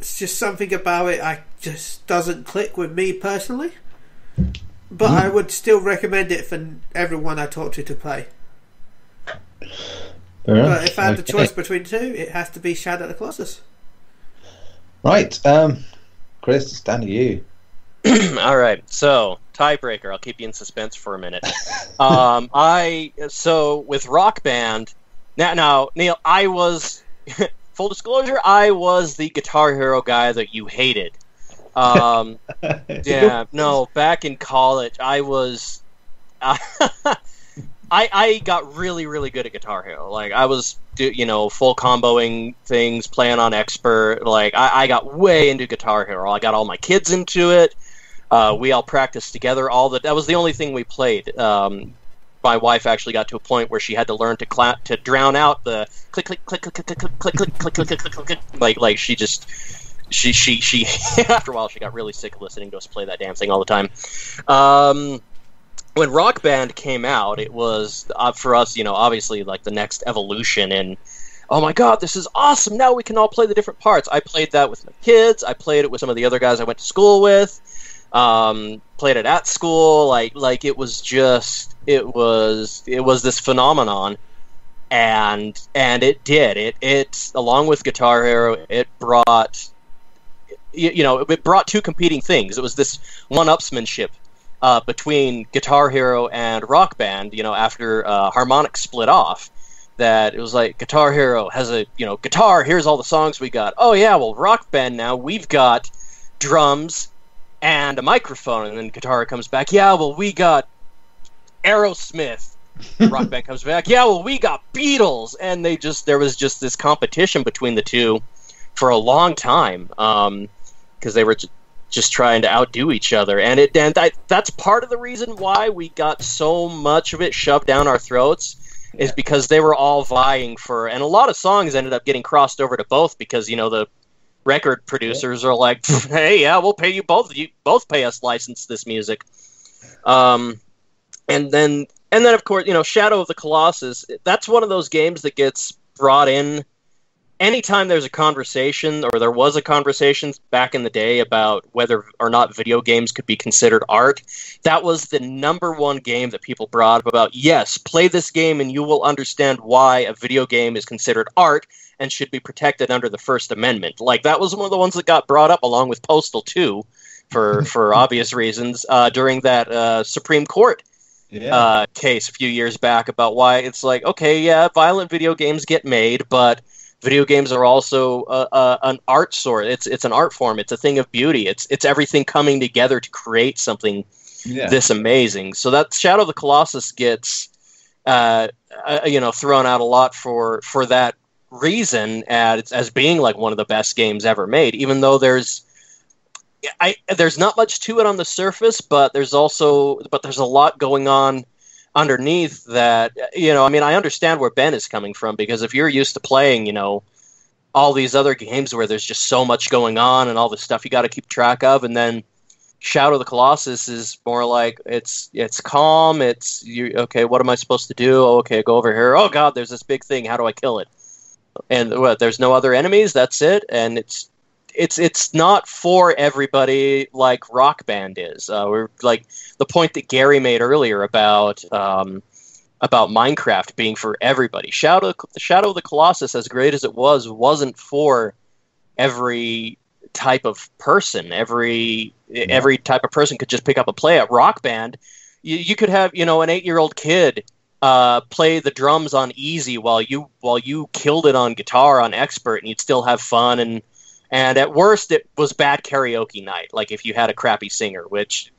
It's just something about it I just doesn't click with me personally. But I would still recommend it for everyone I talk to play. Fair enough. But if I had the choice between two, it has to be Shadow of the Colossus. Right, Chris, it's down to you. All right, so tiebreaker. I'll keep you in suspense for a minute. So with Rock Band. Now, Neil, I was full disclosure. I was the Guitar Hero guy that you hated. Yeah, no. Back in college, I was. I got really, really good at Guitar Hero. Like, I was, full comboing things, playing on expert. Like, I got way into Guitar Hero. I got all my kids into it. We all practiced together. That was the only thing we played. My wife actually got to a point where she had to learn to drown out the click, click, click, click, click, click, click, click, click, click, click, click, click. Like she just. She after a while she got really sick of listening to us play that damn thing all the time. When Rock Band came out, it was for us, obviously like the next evolution in, oh my god, this is awesome! Now we can all play the different parts. I played that with my kids. I played it with some of the other guys I went to school with. Played it at school. Like it was this phenomenon, and it did it along with Guitar Hero. It brought. It brought two competing things. It was this one-upsmanship between Guitar Hero and Rock Band, after Harmonix split off, that it was like Guitar Hero has a, guitar, here's all the songs we got. Oh yeah, well, Rock Band now, we've got drums and a microphone. And then Guitar comes back, yeah, well, we got Aerosmith. Rock Band comes back, yeah, well, we got Beatles. And there was just this competition between the two for a long time. Because they were just trying to outdo each other, and that's part of the reason why we got so much of it shoved down our throats, is because they were all vying for, and a lot of songs ended up getting crossed over to both because the record producers are like, hey, yeah, we'll pay you both. You both pay us license this music, and then of course Shadow of the Colossus. That's one of those games that gets brought in. Anytime there's a conversation, or there was a conversation back in the day about whether or not video games could be considered art, that was the number one game that people brought up about, yes, play this game and you will understand why a video game is considered art and should be protected under the First Amendment. Like, that was one of the ones that got brought up along with Postal 2, for obvious reasons, during that Supreme Court case a few years back about why it's like, okay, yeah, violent video games get made, but video games are also an art source. It's an art form. It's a thing of beauty. It's everything coming together to create something this amazing. So that Shadow of the Colossus gets thrown out a lot for that reason, as being like one of the best games ever made. Even though there's not much to it on the surface, but there's a lot going on underneath that. I understand where Ben is coming from, because if you're used to playing, all these other games where there's just so much going on and all the stuff you got to keep track of, and then Shadow of the Colossus is more like it's calm. Okay, what am I supposed to do? Oh, okay, go over here. Oh God, there's this big thing. How do I kill it? And there's no other enemies. That's it. And it's not for everybody like Rock Band is. We're like the point that Gary made earlier about Minecraft being for everybody. Shadow of the Colossus, as great as it was, wasn't for every type of person. Every type of person could just pick up and play it. Rock Band, you could have an 8-year-old kid play the drums on easy while you killed it on guitar on expert, and you'd still have fun. And at worst, it was bad karaoke night, like if you had a crappy singer, which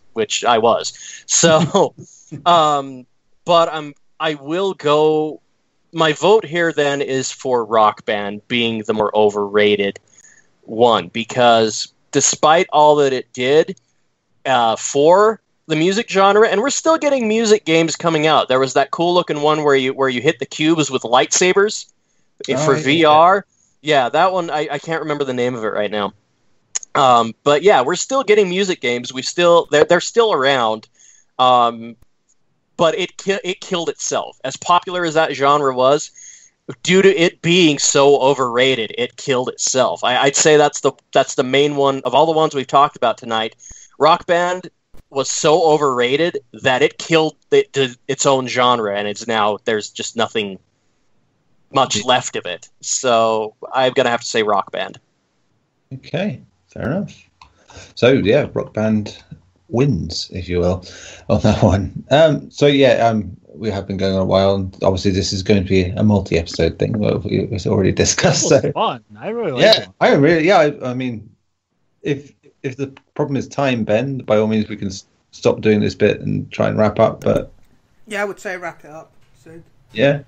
I was. So, but I will go. My vote here then is for Rock Band being the more overrated one, because despite all that it did for the music genre, and we're still getting music games coming out. There was that cool looking one where you hit the cubes with lightsabers for VR. Yeah, that one I can't remember the name of it right now. But yeah, we're still getting music games. They're still around. But it killed itself. As popular as that genre was, due to it being so overrated, it killed itself. I'd say that's the main one of all the ones we've talked about tonight. Rock Band was so overrated that it killed its own genre, and there's just nothing much left of it. So I'm gonna have to say Rock Band. Okay, fair enough. So yeah, Rock Band wins, if you will, on that one. We have been going on a while, and obviously this is going to be a multi-episode thing. We've already discussed. It was fun. I really like it. I mean, if the problem is time, Ben, by all means we can stop doing this bit and try and wrap up. But yeah, I would say wrap it up soon. Yeah.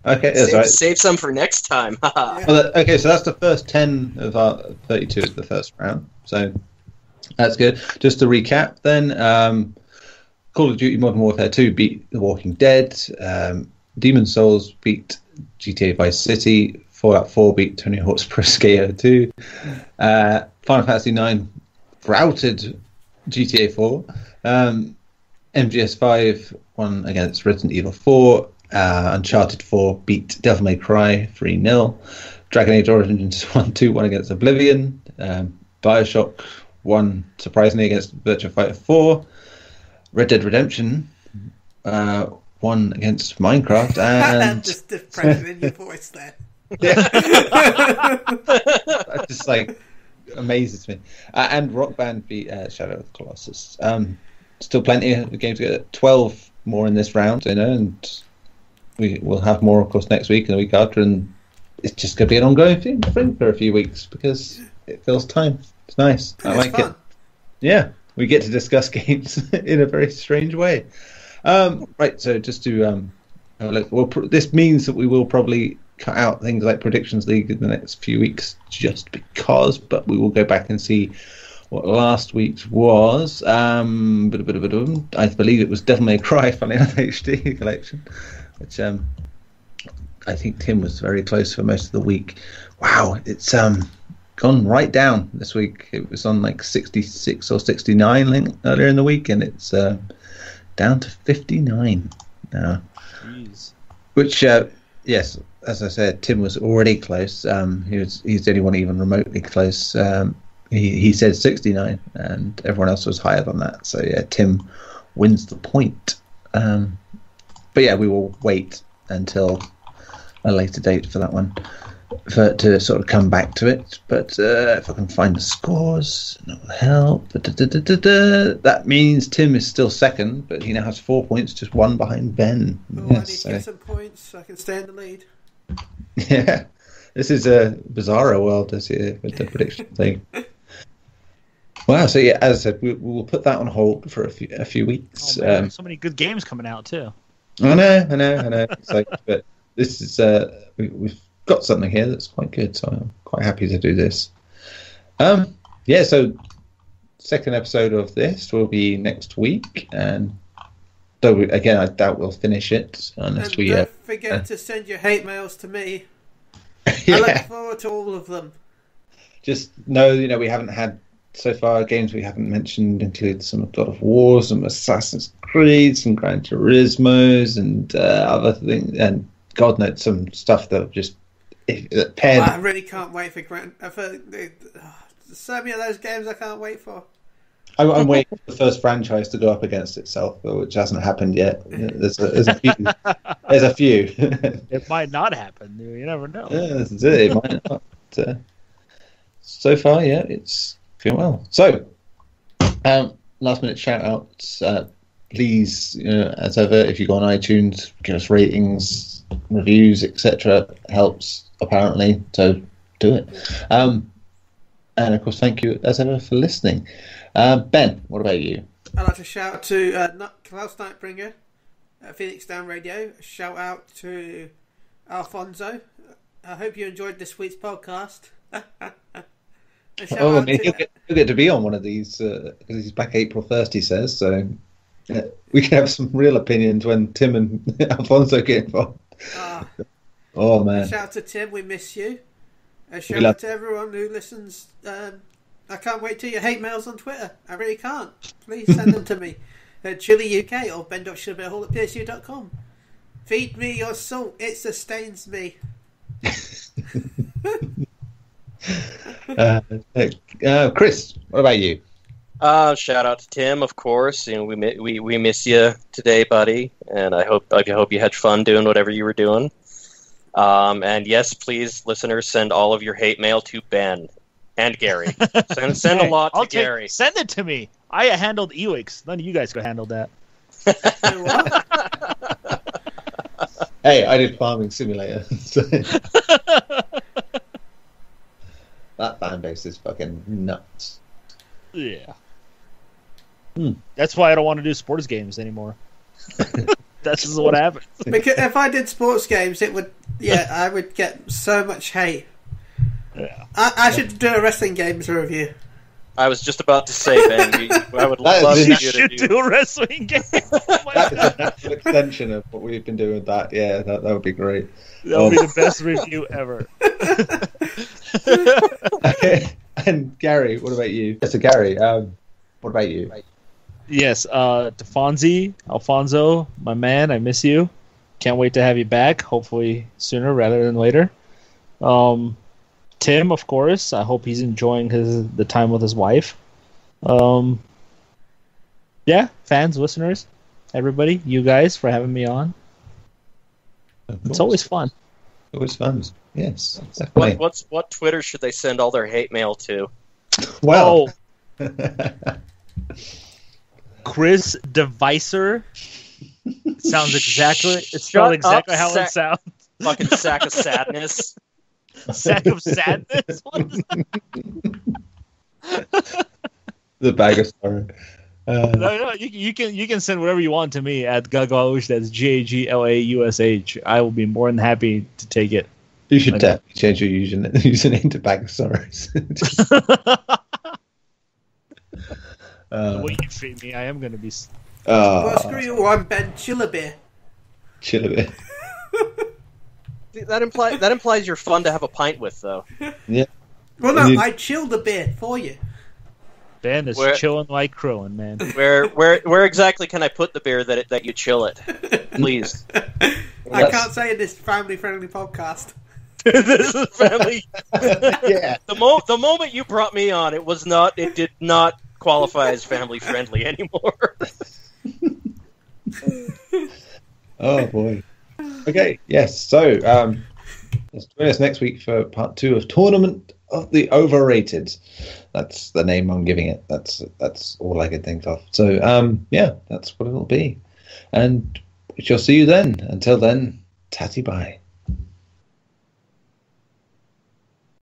Okay, that's right. Save some for next time. Okay, so that's the first 10 of our 32 is the first round. So that's good. Just to recap then, Call of Duty Modern Warfare 2 beat The Walking Dead. Demon's Souls beat GTA Vice City. Fallout 4 beat Tony Hawk's Pro Skater 2. Final Fantasy 9 routed GTA 4. MGS 5 won against Resident Evil 4. Uncharted 4 beat Devil May Cry 3-0. Dragon Age Origins 1 against Oblivion. Bioshock won surprisingly against Virtua Fighter 4. Red Dead Redemption won against Minecraft, and just depression in your voice there. That just amazes me. And Rock Band beat Shadow of the Colossus. Still plenty of games to get. 12 more in this round, and we will have more, of course, next week and the week after, and it's just going to be an ongoing thing for a few weeks because it fills time. It's nice. I like it. Yeah. We get to discuss games in a very strange way. Right, so just to this means that we will probably cut out things like Predictions League in the next few weeks just because, but we will go back and see what last week's was. I believe it was Devil May Cry, funny enough, HD collection, which I think Tim was very close for most of the week. Wow, it's gone right down this week. It was on 66 or 69 earlier in the week, and it's down to 59 now. Jeez. Which, yes, as I said, Tim was already close. He's the only one even remotely close. He said 69, and everyone else was higher than that. So yeah, Tim wins the point. But yeah, we will wait until a later date for that one. To sort of come back to it, but if I can find the scores, that will help. That means Tim is still second, but he now has 4 points, just one behind Ben. I need to get some points so I can stay in the lead. Yeah, this is a bizarro world this year with the prediction thing. Wow, so yeah, as I said, we will put that on hold for a few weeks. Oh, man, so many good games coming out too. I know. But this is we've got something here that's quite good, so I'm quite happy to do this. So second episode of this will be next week, and though again I doubt we'll finish it unless we don't forget to send your hate mails to me. Yeah. I look forward to all of them. Just know, we haven't had so far games we haven't mentioned include some God of War, some Assassin's Creed, some Gran Turismos, and other things, and God knows some stuff that just I really can't wait for so many of those games I can't wait for. I'm waiting for the first franchise to go up against itself, which hasn't happened yet. There's a few. There's a few. It might not happen. You never know. Yeah, this is it. It might not. So far, yeah, it's going well. So, last minute shout outs. Please, as ever, if you go on iTunes, give us ratings, reviews, etc. Helps apparently, so do it. And of course, thank you as ever for listening. Ben, what about you? I'd like to shout out to Klaus Nightbringer at Phoenix Down Radio. A shout out to Alfonso. I hope you enjoyed this week's podcast. He'll get to be on one of these because he's back April 1st, he says. So We can have some real opinions when Tim and Alfonso get involved. Oh, man. A shout out to Tim, we miss you. A shout We love- out to everyone who listens. I can't wait till you hate mails on Twitter. I really can't. Please send them to me at Chili UK or ben.sugarbearhall@psu.com. Feed me your salt, it sustains me. Chris, what about you? Shout out to Tim, of course. You know, we miss you today, buddy, and I hope you had fun doing whatever you were doing. And yes, please, listeners, send all of your hate mail to Ben and Gary. Send a lot to Gary. Send it to me. I handled Ewiks. None of you guys could handle that. Do what? Hey, I did Farming Simulator. So that fan base is fucking nuts. Yeah. That's why I don't want to do sports games anymore. That's just what happens. Because if I did sports games, it would. Yeah, I would get so much hate. Yeah. I should do a wrestling games review. I was just about to say, Ben, I would That love is- you You to should do a wrestling game. Oh my That is God. a natural extension of what we've been doing with that. Yeah, that would be great. That would be the best review ever. Okay. And Gary, what about you? So Gary, what about you? Yes, Alfonso, my man, I miss you. Can't wait to have you back, hopefully sooner rather than later. Tim, of course, I hope he's enjoying the time with his wife. Yeah, fans, listeners, everybody, you guys for having me on. It's always fun. Always fun. Yes, definitely. What Twitter should they send all their hate mail to? Well, Chris Devicer. Sounds exactly. It's Shut spelled exactly up, how it sounds. Fucking sack of sadness. Sack of sadness. What is the bag of sorrow. No, you can send whatever you want to me at Gaglaush. That's GAGLAUSH. I will be more than happy to take it. You should definitely change your username to Bag of Sorrows. The way you treat me, I am going to be. Well, screw you, I'm Ben Chillabeer. Chill a bit. That implies you're fun to have a pint with, though. Yeah. Well, no, I chill the beer for you. Ben is Where- chilling like crowing, man. Where exactly can I put the beer that you chill it? Please. I can't say in this family-friendly podcast. This is family. Yeah. The moment you brought me on, it did not qualify as family friendly anymore. Oh boy. Okay. Yes. So, let's join us next week for part 2 of Tournament of the Overrated. That's the name I'm giving it. That's all I could think of. So, yeah, that's what it'll be. And we shall see you then. Until then, tatty bye.